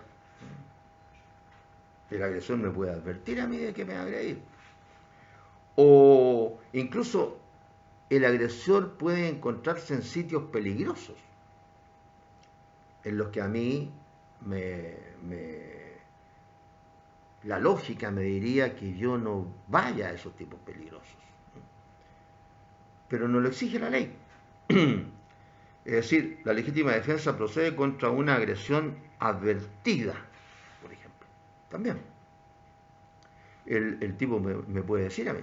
El agresor me puede advertir a mí de que me va a agredir. O incluso el agresor puede encontrarse en sitios peligrosos, en los que a mí la lógica me diría que yo no vaya a esos tipos peligrosos. Pero no lo exige la ley. Es decir, la legítima defensa procede contra una agresión advertida, por ejemplo. También. El tipo me puede decir a mí,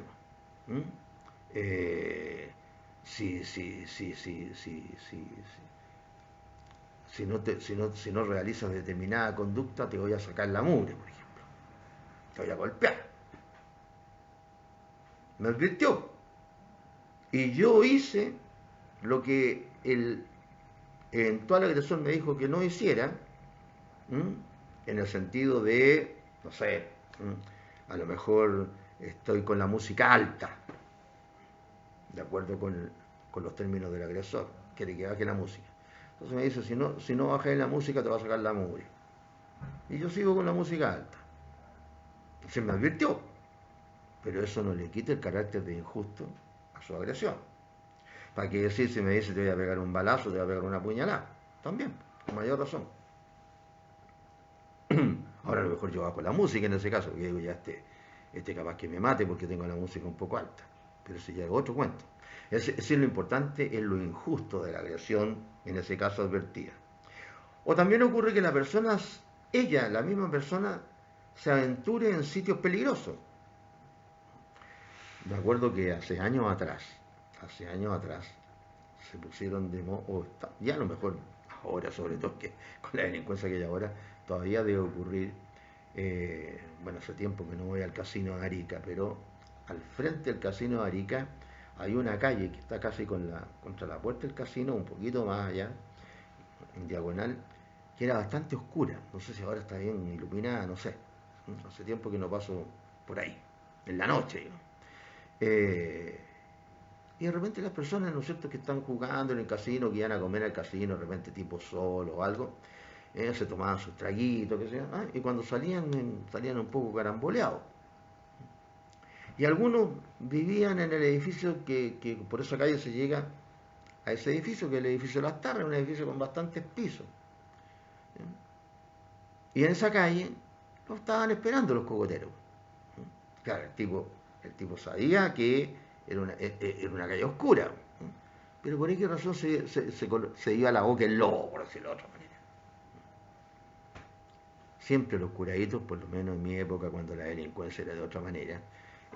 si no realizas determinada conducta, te voy a sacar la mugre, por ejemplo. Te voy a golpear. Me advirtió. Y yo hice lo que el eventual agresor me dijo que no hiciera, en el sentido de, no sé, a lo mejor estoy con la música alta, de acuerdo con los términos del agresor, quiere que baje la música. Entonces me dice, si no bajas la música te va a sacar la mugre. Y yo sigo con la música alta. Se me advirtió, pero eso no le quita el carácter de injusto a su agresión. ¿Para qué decir si me dice te voy a pegar un balazo, te voy a pegar una puñalada? También, con mayor razón. Ahora a lo mejor yo bajo la música en ese caso, porque digo ya este capaz que me mate porque tengo la música un poco alta. Pero ese ya es otro cuento. Es decir, lo importante es lo injusto de la agresión, en ese caso advertida. O también ocurre que la persona, ella, la misma persona, se aventure en sitios peligrosos. Me acuerdo que hace años atrás, se pusieron de moda, ya a lo mejor ahora, sobre todo que con la delincuencia que hay ahora, todavía debe ocurrir. Bueno, hace tiempo que no voy al casino de Arica, pero al frente del casino de Arica hay una calle que está casi contra la puerta del casino, un poquito más allá, en diagonal, que era bastante oscura. No sé si ahora está bien iluminada, no sé. Hace tiempo que no paso por ahí, en la noche. Y de repente las personas, ¿no es cierto?, que están jugando en el casino, que iban a comer al casino, de repente tipo sol o algo, se tomaban sus traguitos, qué sé yo, y cuando salían un poco caramboleados. Y algunos vivían en el edificio que por esa calle se llega a ese edificio, que es el edificio de Las Tarras, un edificio con bastantes pisos. Y en esa calle lo estaban esperando los cocoteros. Claro, el tipo sabía que era una calle oscura, pero por qué razón se iba a la boca el lobo, por decirlo de otra manera. Siempre los curaditos, por lo menos en mi época, cuando la delincuencia era de otra manera,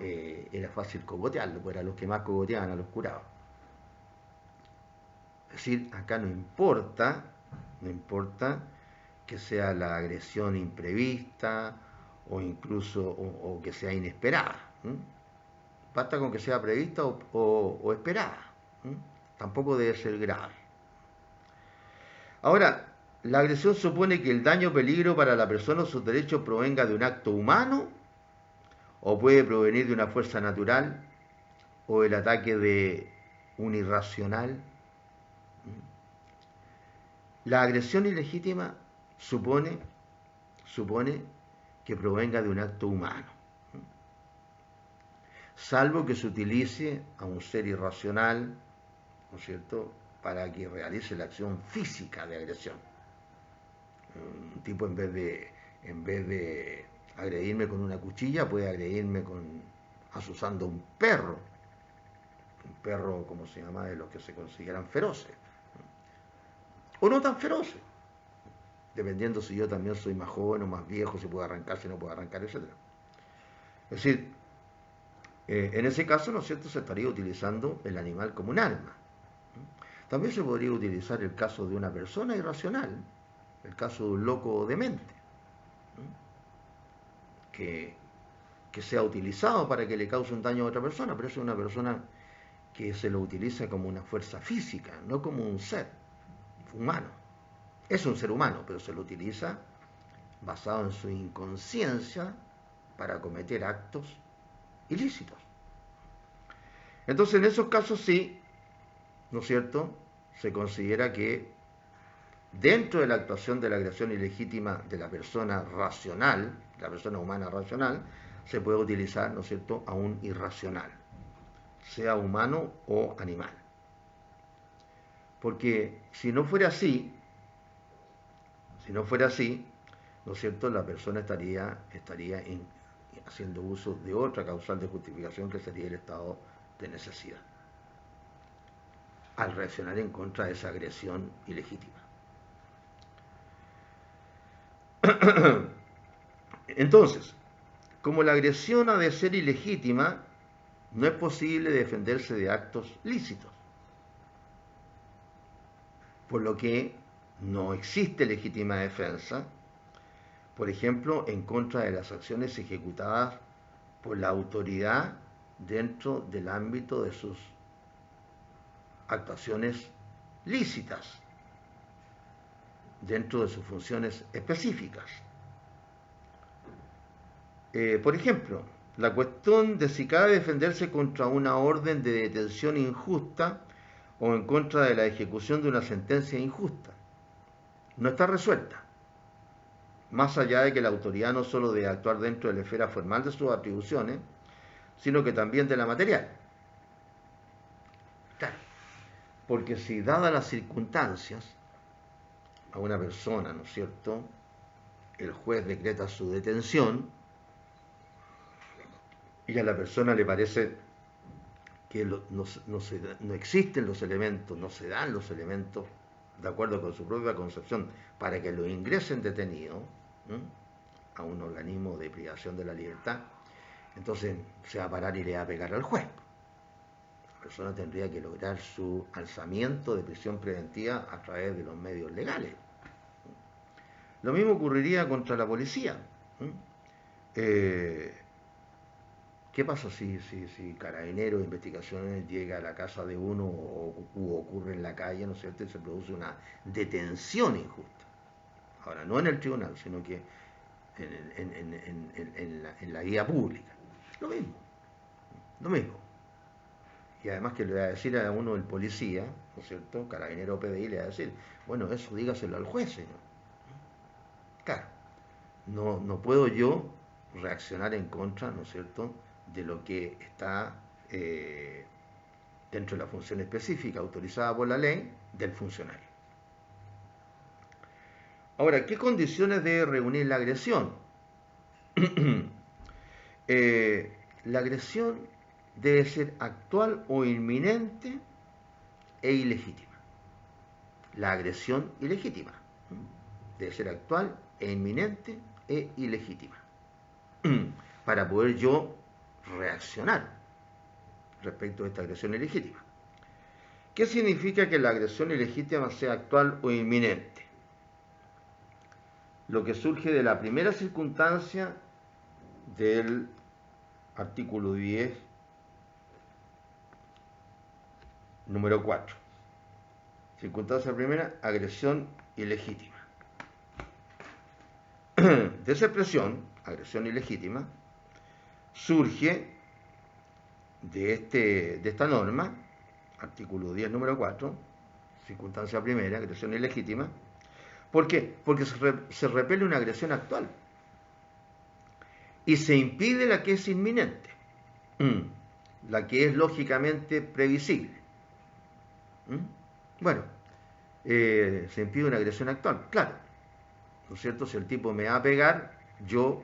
era fácil cogotearlo, pues eran los que más cogoteaban a los curados. Es decir, acá no importa que sea la agresión imprevista o incluso o que sea inesperada. Basta con que sea prevista o esperada. Tampoco debe ser grave. Ahora, la agresión supone que el daño o peligro para la persona o sus derechos provenga de un acto humano o puede provenir de una fuerza natural o el ataque de un irracional. La agresión ilegítima supone que provenga de un acto humano, salvo que se utilice a un ser irracional, ¿no es cierto?, para que realice la acción física de agresión. Un tipo en vez de agredirme con una cuchilla, puede agredirme asusando un perro, como se llama, de los que se consideran feroces, o no tan feroces, dependiendo si yo también soy más joven o más viejo, si puedo arrancar, si no puedo arrancar, etc. Es decir, en ese caso, ¿no es cierto?, se estaría utilizando el animal como un arma. También se podría utilizar el caso de una persona irracional, el caso de un loco demente, que sea utilizado para que le cause un daño a otra persona, pero es una persona que se lo utiliza como una fuerza física, no como un ser humano. Es un ser humano, pero se lo utiliza basado en su inconsciencia para cometer actos ilícitos. Entonces, en esos casos sí, ¿no es cierto?, se considera que dentro de la actuación de la agresión ilegítima de la persona racional, la persona humana racional, se puede utilizar, ¿no es cierto?, a un irracional, sea humano o animal. Porque si no fuera así, ¿no es cierto?, la persona estaría haciendo uso de otra causal de justificación que sería el estado de necesidad, al reaccionar en contra de esa agresión ilegítima. Entonces, como la agresión ha de ser ilegítima, no es posible defenderse de actos lícitos, por lo que no existe legítima defensa, por ejemplo, en contra de las acciones ejecutadas por la autoridad dentro del ámbito de sus actuaciones lícitas, dentro de sus funciones específicas. Por ejemplo, la cuestión de si cabe defenderse contra una orden de detención injusta o en contra de la ejecución de una sentencia injusta no está resuelta. más allá de que la autoridad no solo debe actuar dentro de la esfera formal de sus atribuciones, sino que también de la material. Claro, porque si dadas las circunstancias, a una persona, ¿no es cierto?, el juez decreta su detención y a la persona le parece que no existen los elementos, no se dan los elementos, de acuerdo con su propia concepción, para que lo ingresen detenido, ¿sí?, a un organismo de privación de la libertad, entonces se va a parar y le va a pegar al juez. La persona tendría que lograr su alzamiento de prisión preventiva a través de los medios legales. Lo mismo ocurriría contra la policía. ¿Qué pasa si Carabineros de Investigaciones llega a la casa de uno o ocurre en la calle, ¿no es cierto?, y se produce una detención injusta? Ahora, no en el tribunal, sino que en la vía pública. Lo mismo, lo mismo. Y además que le va a decir a uno el policía, ¿no es cierto?, Carabinero o PDI, le va a decir, bueno, eso dígaselo al juez, señor. Claro, no puedo yo reaccionar en contra, ¿no es cierto?, de lo que está dentro de la función específica autorizada por la ley del funcionario. Ahora, ¿qué condiciones debe reunir la agresión? La agresión debe ser actual o inminente e ilegítima. La agresión ilegítima debe ser actual e inminente e ilegítima para poder yo reaccionar respecto a esta agresión ilegítima. ¿Qué significa que la agresión ilegítima sea actual o inminente? Lo que surge de la primera circunstancia del artículo 10, número 4. Circunstancia primera, agresión ilegítima. De esa expresión, agresión ilegítima, surge de esta norma, artículo 10, número 4, circunstancia primera, agresión ilegítima. ¿Por qué? Porque se repele una agresión actual y se impide la que es inminente, la que es lógicamente previsible. Bueno, se impide una agresión actual, claro, ¿no es cierto? Si el tipo me va a pegar, yo,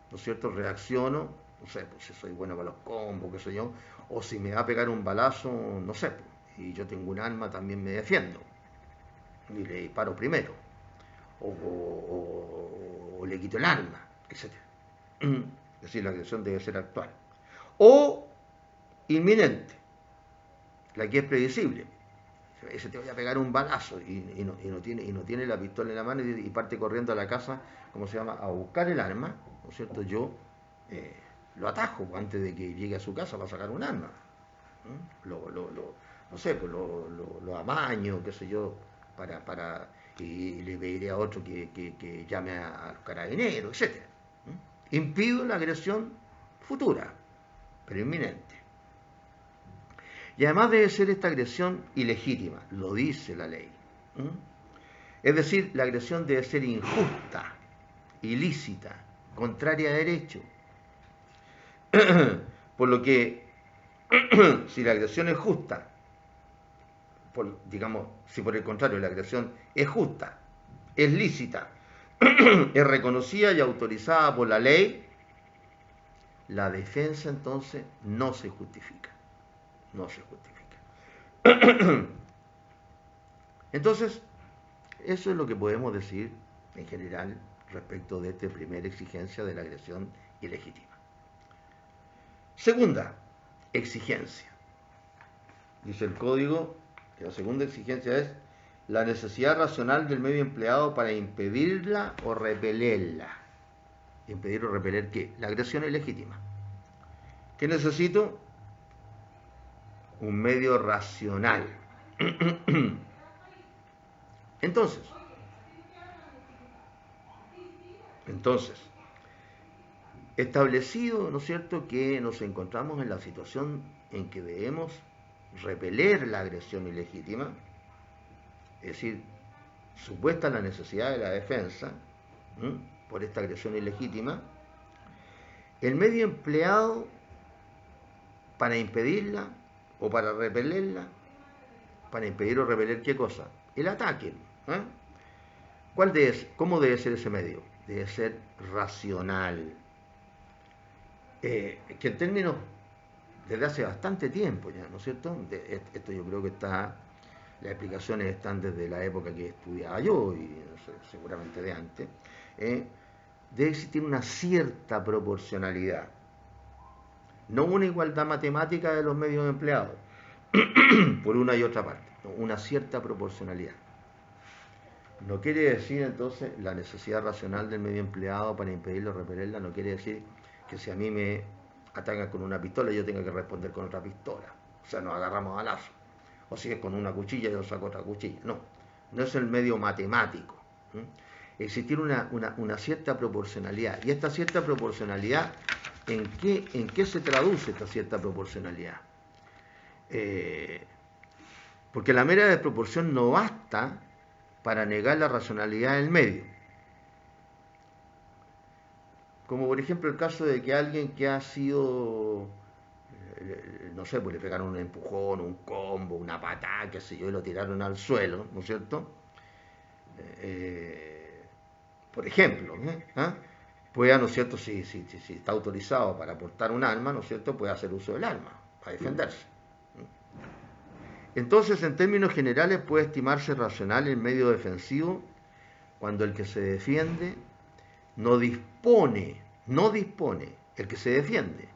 ¿no es cierto?, reacciono, no sé, pues si soy bueno para los combos, qué sé yo, o si me va a pegar un balazo, no sé, pues, y yo tengo un arma, también me defiendo y le disparo primero, o le quito el arma, etc. Es decir, la agresión debe ser actual. O inminente, la que es previsible. Ese te voy a pegar un balazo y no tiene la pistola en la mano y parte corriendo a la casa, ¿cómo se llama?, a buscar el arma, ¿no es cierto? Yo lo atajo antes de que llegue a su casa para sacar un arma. No sé, pues lo amaño, qué sé yo, y le pediré a otro que llame a los carabineros, etc. Impido la agresión futura, pero inminente. Y además debe ser esta agresión ilegítima, lo dice la ley. Es decir, la agresión debe ser injusta, ilícita, contraria a derecho. Por lo que, si la agresión es justa, digamos, si por el contrario la agresión es justa, es lícita, es reconocida y autorizada por la ley, la defensa entonces no se justifica. No se justifica. Entonces, eso es lo que podemos decir en general respecto de esta primera exigencia de la agresión ilegítima. Segunda exigencia. Dice el código que la segunda exigencia es la necesidad racional del medio empleado para impedirla o repelerla. ¿Impedir o repeler qué? La agresión ilegítima. ¿Qué necesito? Un medio racional. Entonces, establecido, ¿no es cierto?, que nos encontramos en la situación en que debemos repeler la agresión ilegítima, es decir, supuesta la necesidad de la defensa, por esta agresión ilegítima, el medio empleado para impedirla o para repelerla, para impedir o repeler ¿qué cosa? El ataque. ¿Eh? ¿Cómo debe ser ese medio? Debe ser racional. Que en términos, desde hace bastante tiempo ya, ¿no es cierto? Esto yo creo que las explicaciones están desde la época que estudiaba yo y no sé, seguramente de antes. Debe existir una cierta proporcionalidad, no una igualdad matemática de los medios empleados, por una y otra parte, no, una cierta proporcionalidad. No quiere decir entonces la necesidad racional del medio empleado para impedirlo o repelerla, no quiere decir que si a mí me atacan con una pistola yo tenga que responder con otra pistola, o sea, nos agarramos a lazo, o si es con una cuchilla yo saco otra cuchilla, no, no es el medio matemático. Existir una cierta proporcionalidad, y esta cierta proporcionalidad, ¿en qué se traduce esta cierta proporcionalidad? Porque la mera desproporción no basta para negar la racionalidad del medio. Como por ejemplo el caso de que alguien que ha sido, no sé, pues le pegaron un empujón, un combo, una patada, qué sé yo, y lo tiraron al suelo, ¿no es cierto? Por ejemplo, ¿eh? Pueda, ¿no es cierto?, si está autorizado para portar un arma, ¿no es cierto?, puede hacer uso del arma para defenderse. Entonces, en términos generales, puede estimarse racional el medio defensivo cuando el que se defiende no dispone, el que se defiende,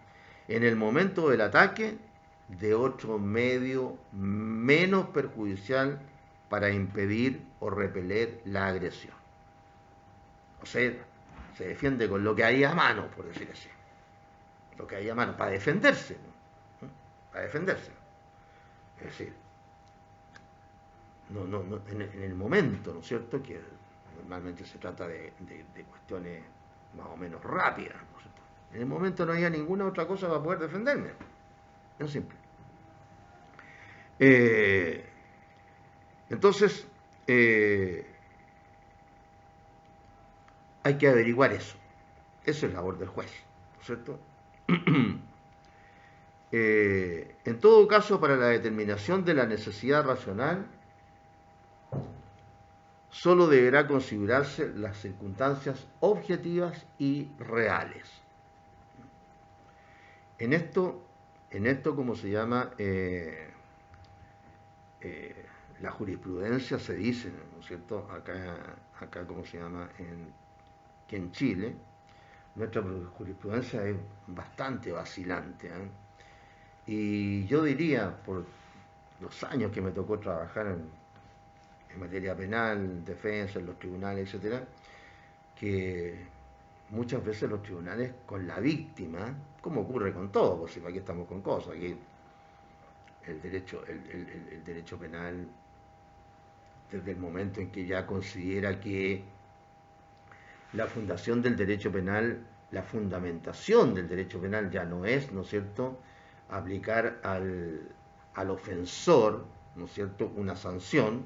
en el momento del ataque, de otro medio menos perjudicial para impedir o repeler la agresión. O sea, se defiende con lo que hay a mano, por decir así. Lo que hay a mano, para defenderse. ¿No? Para defenderse. Es decir, en el momento, ¿no es cierto?, que normalmente se trata de cuestiones más o menos rápidas, ¿no es cierto? En el momento no había ninguna otra cosa para poder defenderme. Es simple. Entonces, hay que averiguar eso. Eso es labor del juez, ¿no es cierto? En todo caso, para la determinación de la necesidad racional, solo deberá considerarse las circunstancias objetivas y reales. En esto ¿cómo se llama? La jurisprudencia se dice, ¿no es cierto? Acá ¿cómo se llama? Que en Chile, nuestra jurisprudencia es bastante vacilante, ¿eh? Y yo diría, por los años que me tocó trabajar en materia penal, defensa, en los tribunales, etcétera, que muchas veces los tribunales con la víctima, como ocurre con todo, porque aquí estamos con cosas, aquí el derecho penal, desde el momento en que ya considera que la fundación del derecho penal, la fundamentación del derecho penal ya no es, ¿no es cierto?, aplicar al ofensor, ¿no es cierto?, una sanción,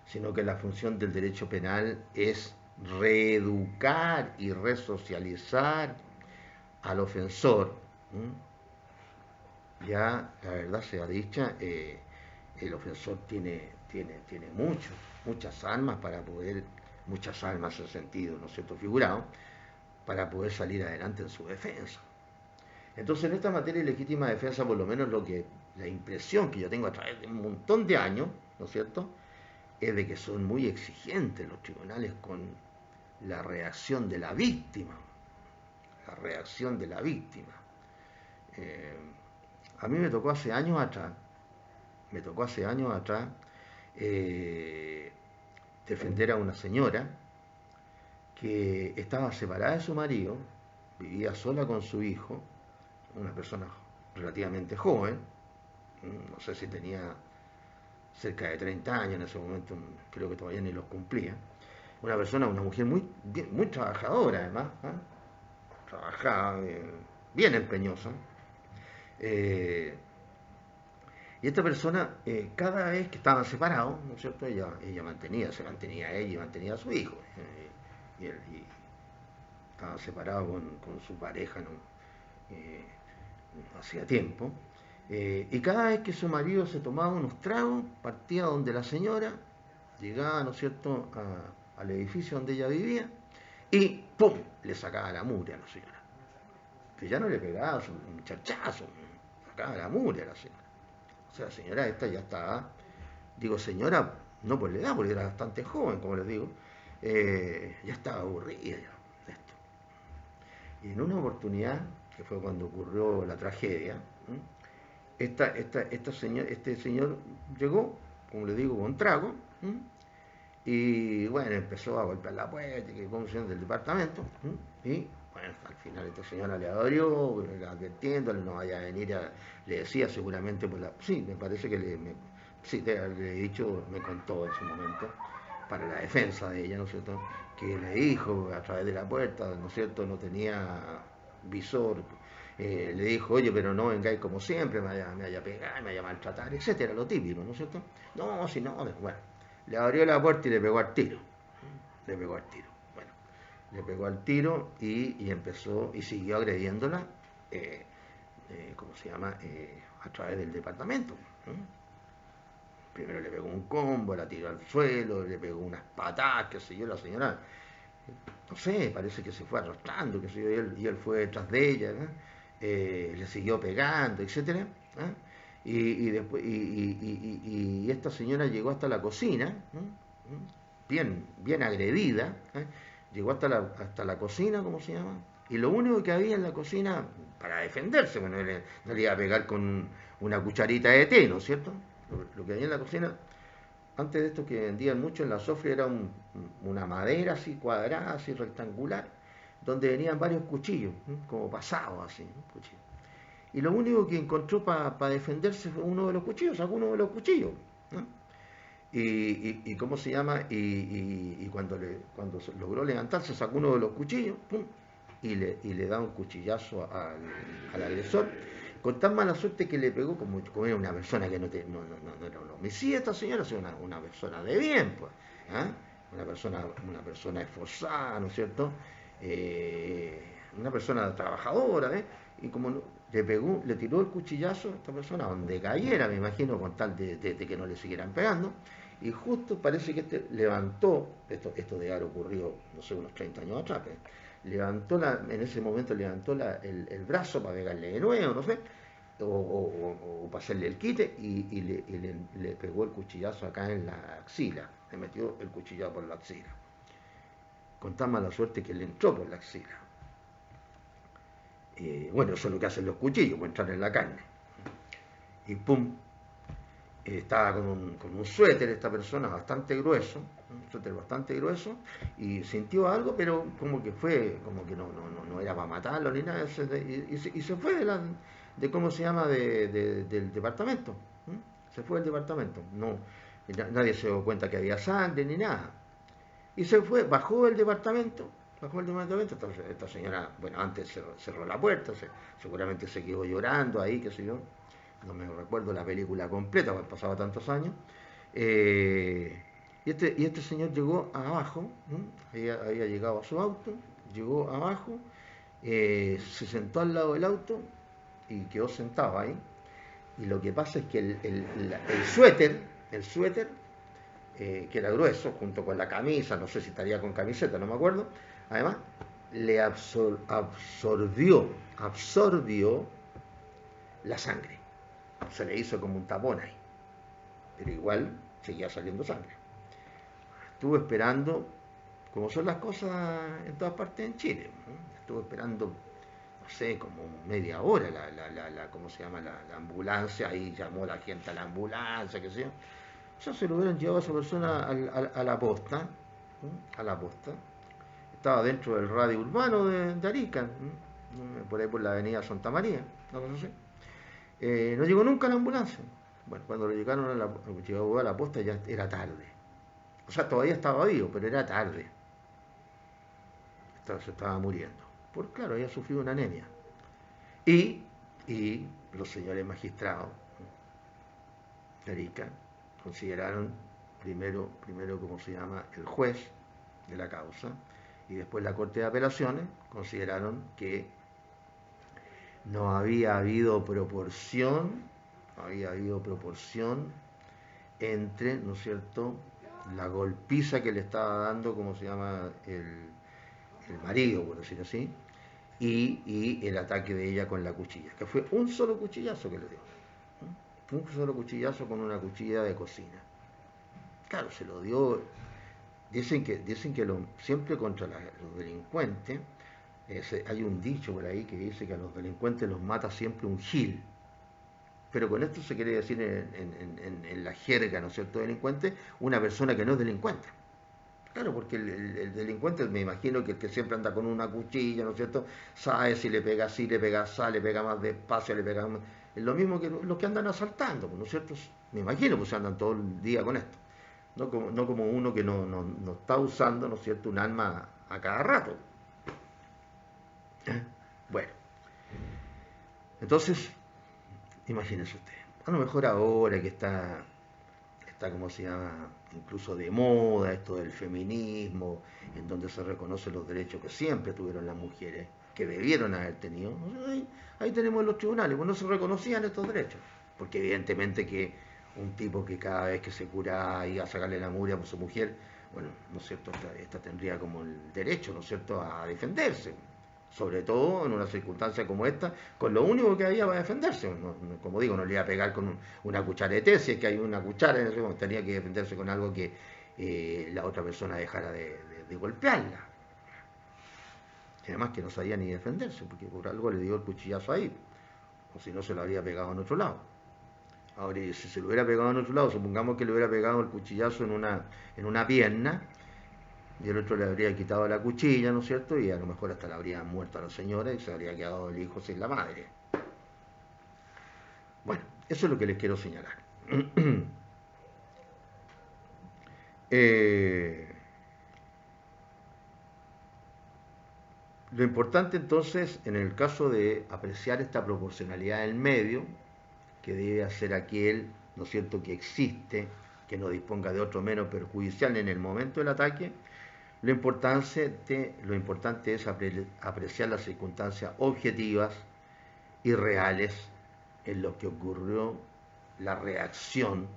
sino que la función del derecho penal es reeducar y resocializar al ofensor. Ya, la verdad sea dicha, el ofensor tiene muchas armas para poder, muchas armas en sentido, ¿no es cierto?, figurado, para poder salir adelante en su defensa. Entonces, en esta materia de legítima defensa, por lo menos la impresión que yo tengo a través de un montón de años, ¿no es cierto?, es de que son muy exigentes los tribunales con la reacción de la víctima. La reacción de la víctima. A mí me tocó hace años atrás, defender a una señora que estaba separada de su marido, vivía sola con su hijo, una persona relativamente joven, no sé si tenía cerca de 30 años en ese momento, creo que todavía ni los cumplía, una mujer muy trabajadora además, ¿eh? Trabajaba, bien empeñosa, y esta persona, cada vez que estaban separados, ¿no es cierto?, ella se mantenía ella y mantenía a su hijo, estaba separado con su pareja, ¿no? Eh, hacía tiempo. Y cada vez que su marido se tomaba unos tragos, partía donde la señora, llegaba, ¿no es cierto?, al edificio donde ella vivía, y ¡pum!, le sacaba la mugre a la señora. Que ya no le pegaba un chachazo, sacaba la mugre a la señora. O sea, la señora esta ya estaba, digo señora, no por la edad, porque era bastante joven, como les digo, ya estaba aburrida ya de esto. Y en una oportunidad, que fue cuando ocurrió la tragedia, este señor llegó, como le digo, con trago, y bueno, empezó a golpear la puerta, que conducción del departamento, y bueno, al final esta señora le abrió, advirtiéndole, no vaya a venir, le decía seguramente por la... Sí, me parece que sí, le he dicho, me contó en su momento, para la defensa de ella, ¿no es cierto?, que le dijo a través de la puerta, ¿no es cierto?, no tenía visor, le dijo, oye, pero no vengáis como siempre, me vaya a pegar, me vaya a maltratar, etcétera, lo típico, ¿no es cierto? No, si no, bueno, le abrió la puerta y le pegó al tiro, le pegó al tiro, bueno, le pegó al tiro y empezó, y siguió agrediéndola, ¿cómo se llama?, a través del departamento, Primero le pegó un combo, la tiró al suelo, le pegó unas patadas, qué sé yo, la señora, no sé, parece que se fue arrastrando, qué sé yo, y él fue detrás de ella, ¿no? Le siguió pegando, etcétera, ¿no? Y esta señora llegó hasta la cocina, ¿no? Bien, bien agredida, ¿eh? Llegó hasta la cocina, ¿cómo se llama? Y lo único que había en la cocina, para defenderse, bueno, no le iba a pegar con una cucharita de té, ¿no es cierto? Lo que había en la cocina, antes de esto que vendían mucho en la Sofri, era una madera así cuadrada, así rectangular, donde venían varios cuchillos, como pasados así, cuchillos. Y lo único que encontró para defenderse fue uno de los cuchillos, sacó uno de los cuchillos, ¿no? Y ¿cómo se llama? Y cuando logró levantarse, sacó uno de los cuchillos, ¡pum!, y le da un cuchillazo al agresor, con tan mala suerte que le pegó, como era una persona que no era un homicida, esta señora, sino una persona de bien, pues, ¿ah? Una persona esforzada, ¿no es cierto? Eh, una persona trabajadora, ¿eh? Y como le pegó, le tiró el cuchillazo a esta persona donde cayera, me imagino, con tal de que no le siguieran pegando. Y justo parece que levantó, esto debe haber ocurrido, no sé, unos 30 años atrás, en ese momento levantó el brazo para pegarle de nuevo, no sé, o para hacerle el quite, y le pegó el cuchillazo acá en la axila, le metió el cuchillazo por la axila, con tan mala suerte que le entró por la axila. Bueno, eso es lo que hacen los cuchillos, pues entrar en la carne. Y pum, estaba con un suéter esta persona bastante grueso, un suéter bastante grueso, y sintió algo, pero como que no era para matarlo ni nada, y se fue ¿cómo se llama?, del departamento. Se fue del departamento, no, nadie se dio cuenta que había sangre ni nada. Y se fue, bajó del departamento, esta señora, bueno, antes cerró la puerta, seguramente se quedó llorando ahí, qué sé yo, no me recuerdo la película completa, porque pasaba tantos años. Y este señor llegó abajo, había llegado a su auto, llegó abajo, se sentó al lado del auto y quedó sentado ahí. Y lo que pasa es que el suéter, que era grueso, junto con la camisa, no sé si estaría con camiseta, no me acuerdo, además, le absorbió la sangre. Se le hizo como un tapón ahí, pero igual seguía saliendo sangre. Estuvo esperando, como son las cosas en todas partes en Chile, ¿no? Estuvo esperando, no sé, como media hora ¿cómo se llama?, la ambulancia, ahí llamó la gente a la ambulancia, qué sé yo. Ya se lo hubieran llevado a esa persona a la posta, ¿no?, a la posta. Estaba dentro del radio urbano de Arica, ¿no?, por ahí por la avenida Santa María, no sé. No llegó nunca la ambulancia. Bueno, cuando llegó a la posta ya era tarde. O sea, todavía estaba vivo, pero era tarde. Se estaba muriendo. Claro, había sufrido una anemia. Y los señores magistrados de Arica consideraron primero, ¿cómo se llama?, el juez de la causa, y después la Corte de Apelaciones consideraron que no había habido proporción, entre, ¿no es cierto?, la golpiza que le estaba dando, como se llama, el marido, por decir así, y el ataque de ella con la cuchilla, que fue un solo cuchillazo que le dio. Un solo cuchillazo con una cuchilla de cocina. Claro, se lo dio. Dicen que siempre contra los delincuentes, hay un dicho por ahí que dice que a los delincuentes los mata siempre un gil. Pero con esto se quiere decir en la jerga, ¿no es cierto?, delincuente, una persona que no es delincuente. Claro, porque el delincuente, me imagino que el que siempre anda con una cuchilla, ¿no es cierto?, sabe si le pega así, le pega así, le pega más despacio, le pega más. Es lo mismo que los que andan asaltando, ¿no es cierto? Me imagino, pues andan todo el día con esto. No como uno que no está usando, ¿no es cierto?, un arma a cada rato. Bueno, entonces, imagínense usted. A lo mejor ahora que está como se llama, incluso de moda, esto del feminismo, en donde se reconocen los derechos que siempre tuvieron las mujeres, que debieron haber tenido. Ahí tenemos los tribunales, pues no se reconocían estos derechos, porque evidentemente que un tipo que cada vez que se cura iba a sacarle la mugre por su mujer, bueno, ¿no es cierto?, esta tendría como el derecho, ¿no es cierto?, a defenderse, sobre todo en una circunstancia como esta, con lo único que había para defenderse. Como digo, no le iba a pegar con una cuchara de té, si es que hay una cuchara en ese momento, tenía que defenderse con algo que la otra persona dejara de golpearla. Y además que no sabía ni defenderse, porque por algo le dio el cuchillazo ahí, o si no se lo habría pegado en otro lado. Ahora, si se lo hubiera pegado en otro lado, supongamos que le hubiera pegado el cuchillazo en una pierna, y el otro le habría quitado la cuchilla, ¿no es cierto?, y a lo mejor hasta le habría muerto a la señora y se habría quedado el hijo sin la madre. Bueno, eso es lo que les quiero señalar. Lo importante entonces, en el caso de apreciar esta proporcionalidad del medio, que debe ser aquel, ¿no es cierto?, que existe, que no disponga de otro menos perjudicial en el momento del ataque, lo importante es apreciar las circunstancias objetivas y reales en lo que ocurrió, la reacción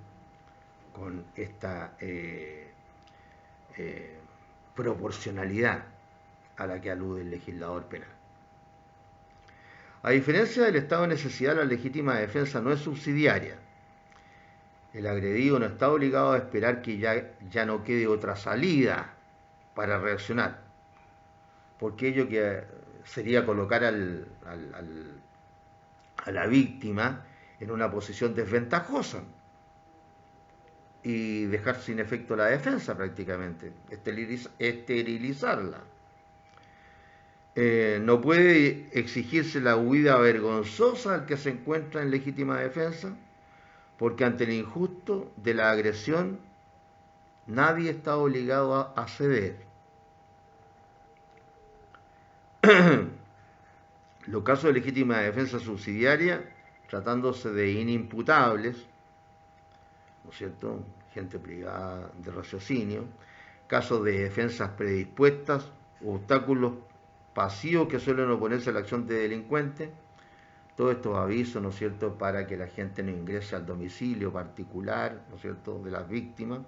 con esta proporcionalidad a la que alude el legislador penal. A diferencia del estado de necesidad, la legítima defensa no es subsidiaria. El agredido no está obligado a esperar que ya no quede otra salida para reaccionar, porque ello que sería colocar a la víctima en una posición desventajosa y dejar sin efecto la defensa prácticamente, esterilizarla. No puede exigirse la huida vergonzosa al que se encuentra en legítima defensa, porque ante el injusto de la agresión nadie está obligado a ceder. Los casos de legítima defensa subsidiaria, tratándose de inimputables, ¿no es cierto?, gente privada de raciocinio, casos de defensas predispuestas, obstáculos pasivos que suelen oponerse a la acción de delincuentes, todos estos avisos, ¿no es cierto?, para que la gente no ingrese al domicilio particular, ¿no es cierto?, de las víctimas,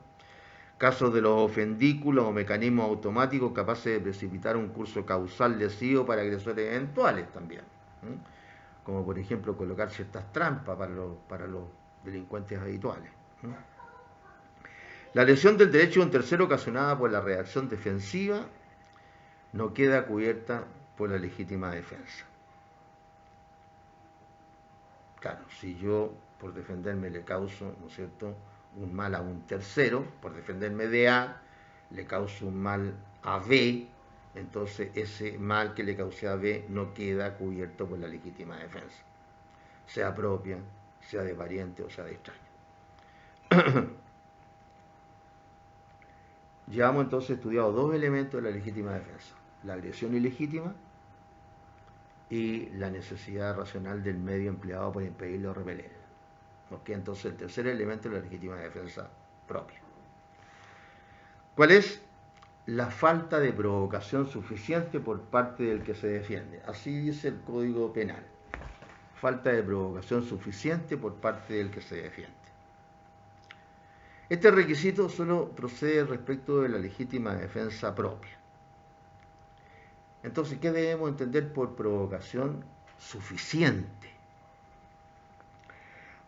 casos de los ofendículos o mecanismos automáticos capaces de precipitar un curso causal lesivo para agresores eventuales también, ¿eh?, como por ejemplo colocar ciertas trampas para los delincuentes habituales, ¿eh? La lesión del derecho de un tercero ocasionada por la reacción defensiva no queda cubierta por la legítima defensa. Claro, si yo por defenderme le causo, ¿no es cierto?, un mal a un tercero, por defenderme de A, le causo un mal a B, entonces ese mal que le causé a B no queda cubierto por la legítima defensa, sea propia, sea de pariente o sea de extraño. Llevamos entonces estudiado dos elementos de la legítima defensa: la agresión ilegítima y la necesidad racional del medio empleado para impedirlo o repelerlo. Nos queda entonces el tercer elemento de la legítima defensa propia. ¿Cuál es la falta de provocación suficiente por parte del que se defiende. Así dice el Código Penal. Falta de provocación suficiente por parte del que se defiende. Este requisito solo procede respecto de la legítima defensa propia. Entonces, ¿qué debemos entender por provocación suficiente?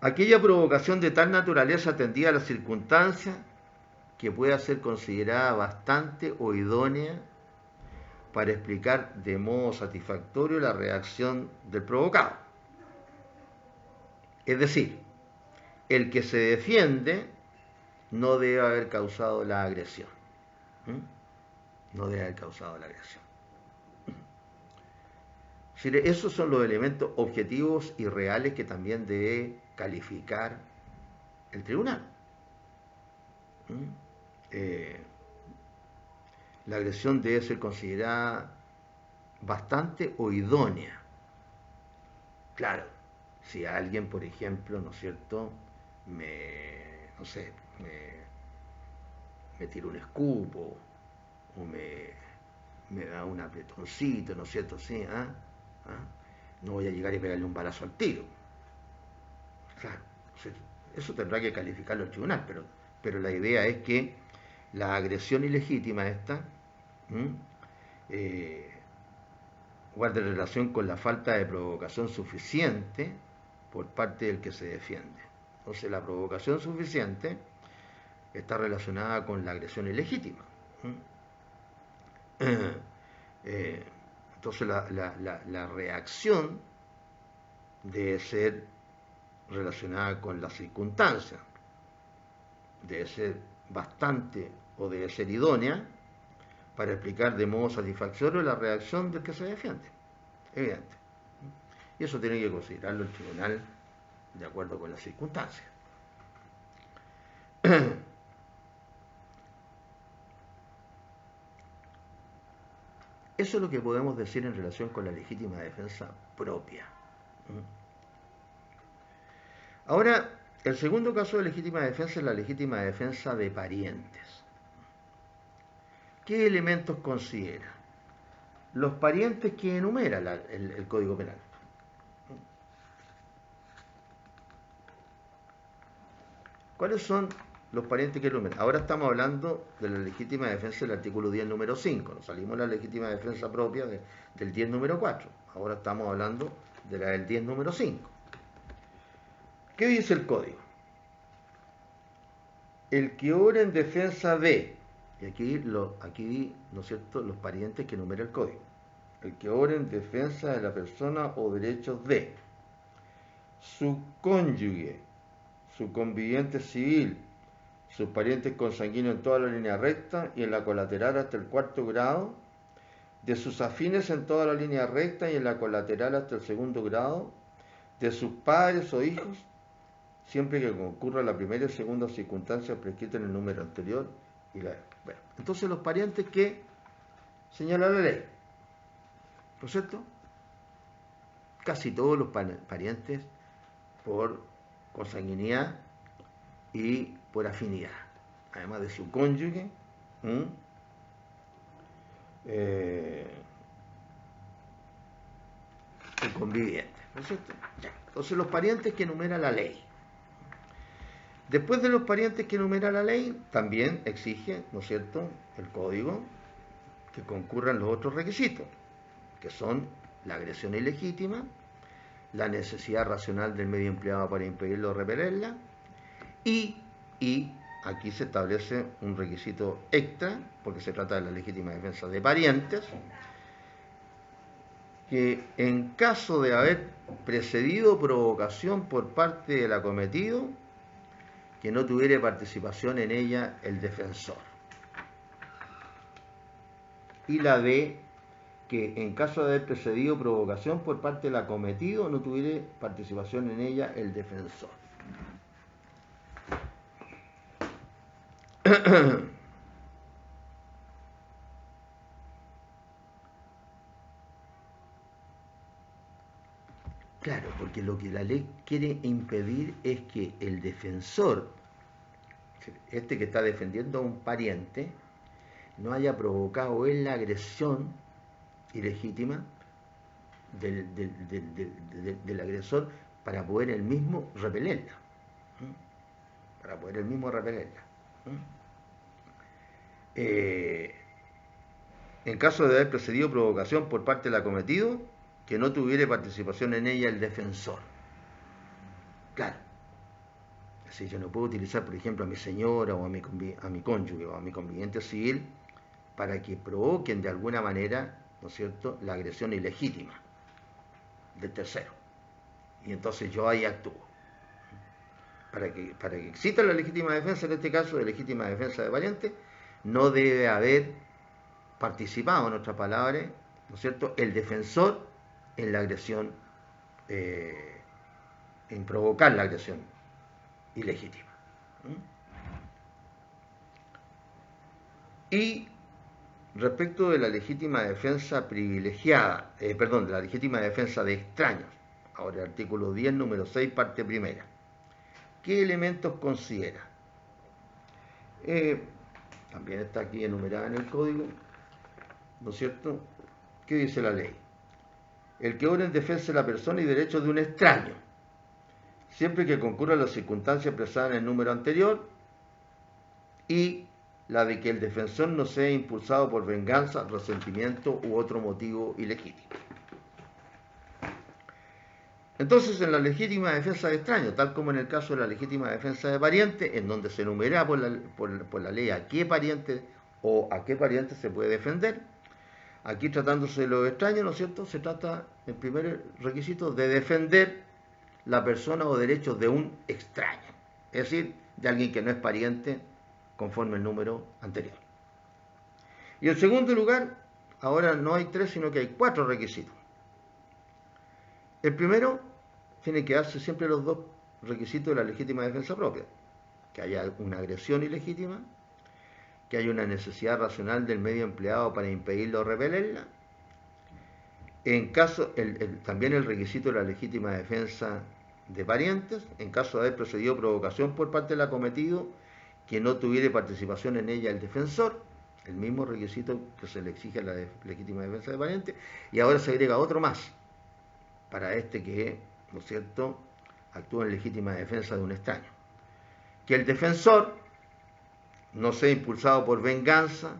Aquella provocación de tal naturaleza atendida a las circunstancias que pueda ser considerada bastante o idónea para explicar de modo satisfactorio la reacción del provocado. Es decir, el que se defiende no debe haber causado la agresión. No debe haber causado la agresión. Esos son los elementos objetivos y reales que también debe calificar el tribunal. La agresión debe ser considerada bastante o idónea. Claro, si alguien, por ejemplo, ¿no es cierto?, me tira un escupo o me da un apretoncito, ¿no es cierto?, sí, no voy a llegar y pegarle un balazo al tiro. Claro, eso tendrá que calificarlo el tribunal, pero la idea es que la agresión ilegítima esta guarde relación con la falta de provocación suficiente por parte del que se defiende. Entonces, la provocación suficiente está relacionada con la agresión ilegítima. Entonces, la reacción debe ser relacionada con las circunstancias, debe ser bastante o debe ser idónea para explicar de modo satisfactorio la reacción del que se defiende. Evidente. Y eso tiene que considerarlo el tribunal de acuerdo con las circunstancias. Eso es lo que podemos decir en relación con la legítima defensa propia. Ahora, el segundo caso de legítima defensa es la legítima defensa de parientes. ¿Qué elementos considera? Los parientes que enumera el Código Penal. ¿Cuáles son los parientes que enumera? Ahora estamos hablando de la legítima defensa del artículo 10, número 5. Nos salimos de la legítima defensa propia del 10, número 4. Ahora estamos hablando de la del 10, número 5. ¿Qué dice el Código? El que obra en defensa de, y aquí, ¿no es cierto?, los parientes que enumera el Código. El que obra en defensa de la persona o derechos de su cónyuge, su conviviente civil, sus parientes consanguíneos en toda la línea recta y en la colateral hasta el 4º grado, de sus afines en toda la línea recta y en la colateral hasta el 2º grado, de sus padres o hijos, siempre que concurra la primera y segunda circunstancia prescrita en el número anterior. Bueno, entonces los parientes que señala la ley, ¿no es cierto? Casi todos los parientes por consanguinidad y por afinidad, además de su cónyuge, su conviviente, ¿no es cierto? Ya. Entonces los parientes que enumera la ley. Después de los parientes que enumera la ley, también exige, ¿no es cierto?, el Código, que concurran los otros requisitos, que son la agresión ilegítima, la necesidad racional del medio empleado para impedirlo o repelerla, y aquí se establece un requisito extra, porque se trata de la legítima defensa de parientes, que en caso de haber precedido provocación por parte del acometido, que no tuviera participación en ella el defensor. Y la D, que en caso de haber precedido provocación por parte del acometido, no tuviera participación en ella el defensor. Claro, porque lo que la ley quiere impedir es que el defensor, este que está defendiendo a un pariente, no haya provocado él la agresión ilegítima del agresor para poder él mismo repelerla. Para poder él mismo repelerla. En caso de haber precedido provocación por parte del acometido, que no tuviera participación en ella el defensor. Claro. Si yo no puedo utilizar, por ejemplo, a mi señora o a mi cónyuge o a mi conviviente civil para que provoquen de alguna manera, ¿no es cierto?, la agresión ilegítima del tercero. Y entonces yo ahí actúo. Para que exista la legítima defensa, en este caso de legítima defensa de pariente, no debe haber participado, en otras palabras, ¿no es cierto?, el defensor en la agresión, en provocar la agresión ilegítima. Y respecto de la legítima defensa privilegiada, de la legítima defensa de extraños, ahora el artículo 10, número 6, parte primera. ¿Qué elementos considera? También está aquí enumerada en el código, ¿no es cierto? ¿Qué dice la ley? El que obra en defensa de la persona y derechos de un extraño, siempre que concurra las circunstancias expresadas en el número anterior, y la de que el defensor no sea impulsado por venganza, resentimiento u otro motivo ilegítimo. Entonces, en la legítima defensa de extraño, tal como en el caso de la legítima defensa de pariente, en donde se enumera por la ley a qué pariente o a qué pariente se puede defender, aquí tratándose de los extraños, ¿no es cierto?, se trata, el primer requisito, de defender la persona o derechos de un extraño, es decir, de alguien que no es pariente conforme el número anterior. Y en segundo lugar, ahora no hay 3, sino que hay 4 requisitos. El primero, tiene que darse siempre los 2 requisitos de la legítima defensa propia: que haya una agresión ilegítima, que haya una necesidad racional del medio empleado para impedirlo o repelerla. En caso, también el requisito de la legítima defensa de parientes, en caso de haber procedido provocación por parte del acometido, que no tuviera participación en ella el defensor, el mismo requisito que se le exige a la legítima defensa de parientes, y ahora se agrega otro más, para este que, ¿no es cierto?, actúa en legítima defensa de un extraño: que el defensor no sea impulsado por venganza,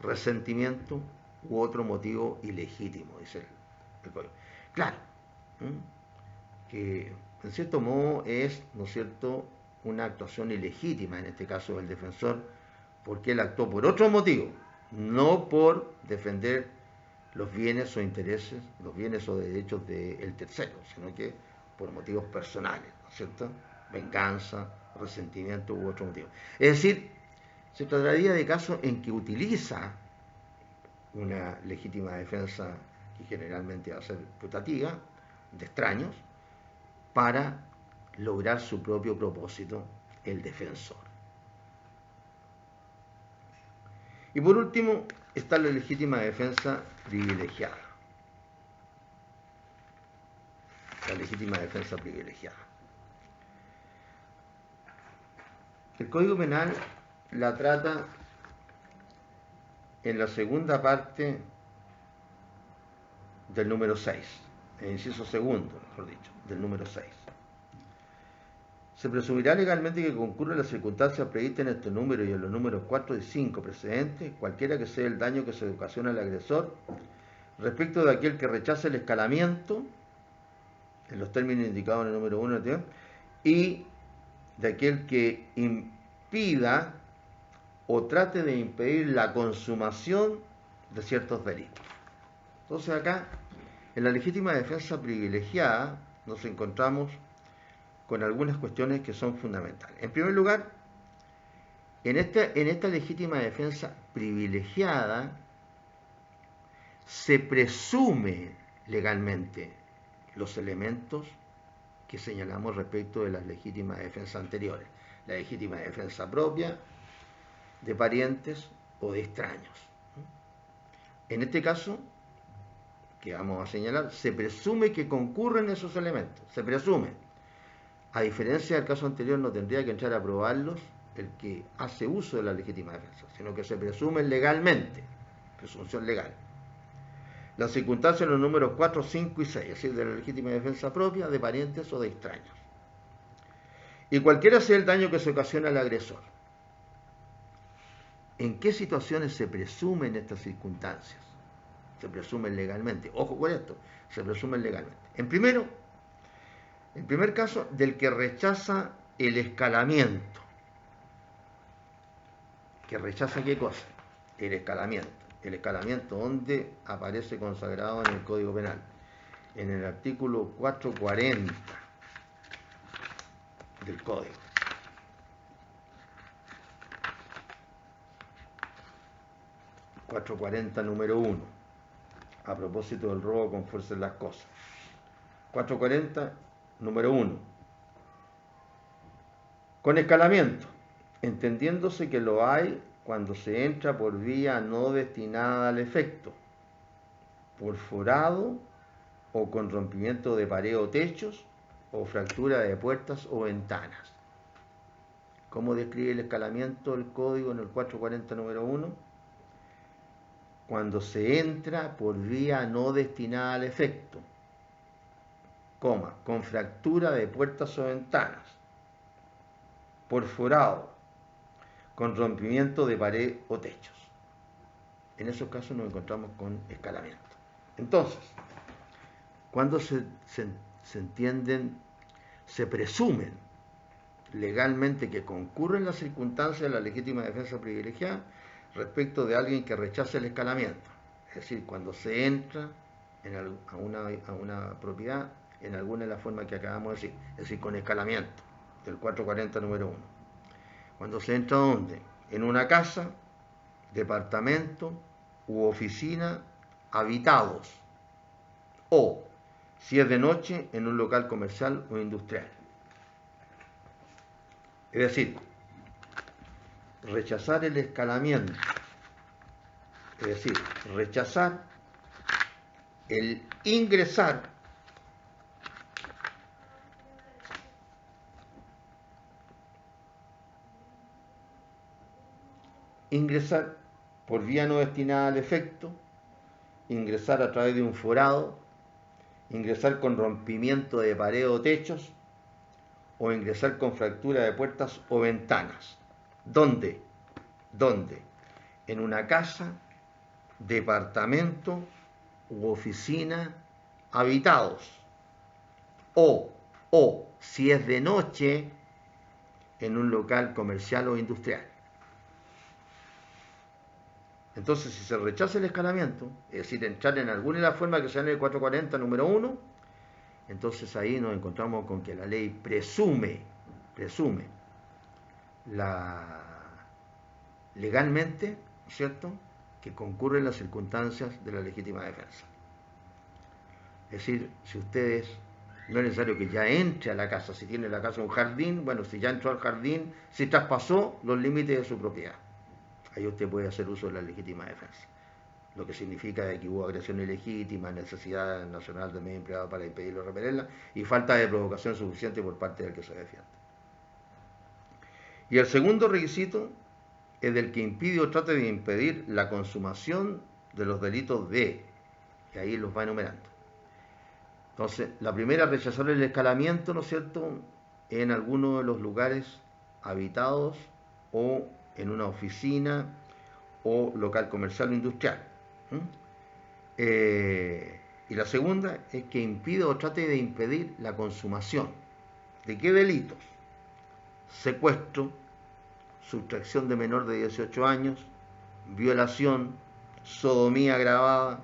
resentimiento u otro motivo ilegítimo, dice el código. Claro, que en cierto modo es, ¿no es cierto?, una actuación ilegítima, en este caso del defensor, porque él actuó por otro motivo, no por defender los bienes o intereses, los bienes o derechos del tercero, sino que por motivos personales, ¿no es cierto?, venganza, resentimiento u otro motivo. Es decir, se trataría de casos en que utiliza una legítima defensa, que generalmente va a ser putativa, de extraños, para lograr su propio propósito, el defensor. Y por último está la legítima defensa privilegiada. La legítima defensa privilegiada. El Código Penal la trata en la segunda parte del número 6, el inciso segundo, mejor dicho, del número 6. Se presumirá legalmente que concurren las circunstancias previstas en este número y en los números 4 y 5 precedentes, cualquiera que sea el daño que se ocasiona al agresor, respecto de aquel que rechace el escalamiento, en los términos indicados en el número 1, y de aquel que impida o trate de impedir la consumación de ciertos delitos. Entonces acá, en la legítima defensa privilegiada, nos encontramos con algunas cuestiones que son fundamentales. En primer lugar, en esta legítima defensa privilegiada se presume legalmente los elementos que señalamos respecto de las legítimas defensas anteriores: la legítima defensa propia, de parientes o de extraños. En este caso, que vamos a señalar, se presume que concurren esos elementos, se presume. A diferencia del caso anterior, no tendría que entrar a probarlos el que hace uso de la legítima defensa, sino que se presume legalmente, presunción legal. Las circunstancias en los números 4, 5 y 6, es decir, de la legítima defensa propia, de parientes o de extraños. Y cualquiera sea el daño que se ocasiona al agresor. ¿En qué situaciones se presumen estas circunstancias? Se presumen legalmente. Ojo con esto, se presumen legalmente. En primer caso, del que rechaza el escalamiento. ¿Que rechaza qué cosa? El escalamiento. El escalamiento, donde aparece consagrado en el Código Penal. En el artículo 440 del Código. 440 número 1, a propósito del robo con fuerza en las cosas. 440 número 1. Con escalamiento, entendiéndose que lo hay cuando se entra por vía no destinada al efecto, por forado o con rompimiento de pared o techos, o fractura de puertas o ventanas. ¿Cómo describe el escalamiento el código en el 440 número 1? Cuando se entra por vía no destinada al efecto, con fractura de puertas o ventanas, por forado, con rompimiento de pared o techos. En esos casos nos encontramos con escalamiento. Entonces, cuando se entienden, se presumen legalmente que concurren las circunstancias de la legítima defensa privilegiada respecto de alguien que rechace el escalamiento. Es decir, cuando se entra a una propiedad en alguna de las formas que acabamos de decir, es decir, con escalamiento, del 440 número 1. Cuando se entra ¿dónde? En una casa, departamento u oficina habitados, o, si es de noche, en un local comercial o industrial. Es decir, rechazar el escalamiento, es decir, rechazar el ingresar por vía no destinada al efecto, ingresar a través de un forado, ingresar con rompimiento de pared o techos, o ingresar con fractura de puertas o ventanas. ¿Dónde? En una casa, departamento u oficina habitados, o si es de noche, en un local comercial o industrial. Entonces, si se rechaza el escalamiento, es decir, entrar en alguna de las formas que se dan en el 440 número 1, entonces ahí nos encontramos con que la ley presume legalmente, ¿cierto?, que concurren las circunstancias de la legítima defensa. Es decir, si ustedes, no es necesario que ya entre a la casa, si tiene la casa un jardín, bueno, si ya entró al jardín, si traspasó los límites de su propiedad, ahí usted puede hacer uso de la legítima defensa. Lo que significa de que hubo agresión ilegítima, necesidad nacional de medio empleado para impedirlo o repelerla, y falta de provocación suficiente por parte del que se defiende. Y el segundo requisito es del que impide o trate de impedir la consumación de los delitos de, y ahí los va enumerando. Entonces, la primera, rechazar el escalamiento, ¿no es cierto?, en alguno de los lugares habitados o en una oficina o local comercial o industrial. Y la segunda es que impide o trate de impedir la consumación. ¿De qué delitos? Secuestro, sustracción de menor de 18 años, violación, sodomía agravada,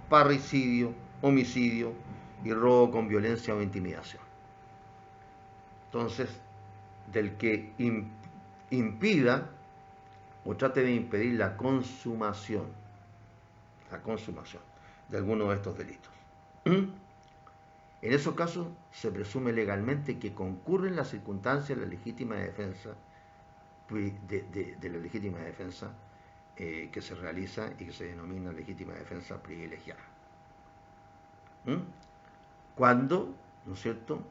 parricidio, homicidio y robo con violencia o intimidación. Entonces, del que impida o trate de impedir la consumación de alguno de estos delitos. En esos casos se presume legalmente que concurren las circunstancias de la legítima defensa, de la legítima defensa que se realiza y que se denomina legítima defensa privilegiada. Cuando, ¿no es cierto?,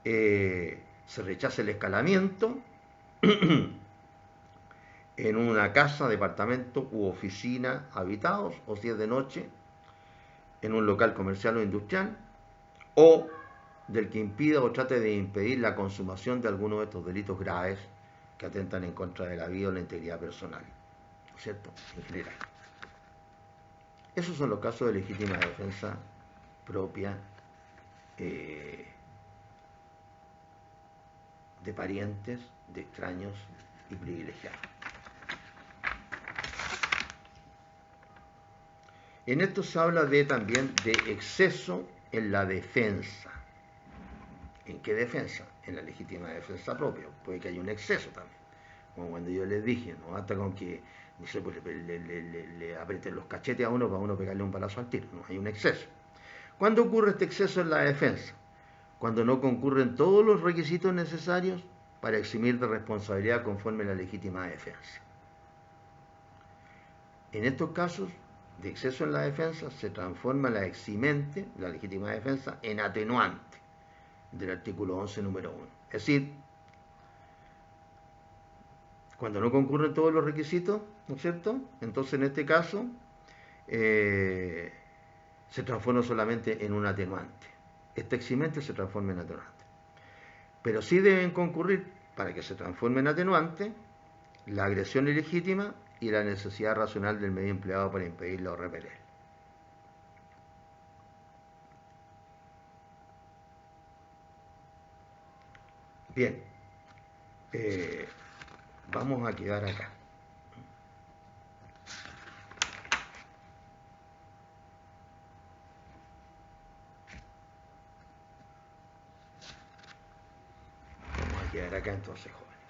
se rechaza el escalamiento en una casa, departamento u oficina habitados, o si es de noche, en un local comercial o industrial, o del que impida o trate de impedir la consumación de alguno de estos delitos graves que atentan en contra de la vida o la integridad personal, ¿no es cierto? En general. Esos son los casos de legítima defensa propia de parientes, de extraños y privilegiados. En esto se habla también de exceso en la defensa. ¿En qué defensa? En la legítima defensa propia. Puede que haya un exceso también. Como cuando yo les dije, no basta con que no sé, pues le aprieten los cachetes a uno para uno pegarle un balazo al tiro. No, hay un exceso. ¿Cuándo ocurre este exceso en la defensa? Cuando no concurren todos los requisitos necesarios para eximir de responsabilidad conforme a la legítima defensa. En estos casos de exceso en la defensa se transforma la eximente, la legítima defensa, en atenuante del artículo 11, número 1. Es decir, cuando no concurren todos los requisitos, ¿no es cierto? Entonces, en este caso, se transforma solamente en un atenuante. Este eximente se transforma en atenuante. Pero sí deben concurrir, para que se transforme en atenuante, la agresión ilegítima y la necesidad racional del medio empleado para impedirla o repelerla. Bien, vamos a quedar acá. Vamos a quedar acá entonces, jóvenes.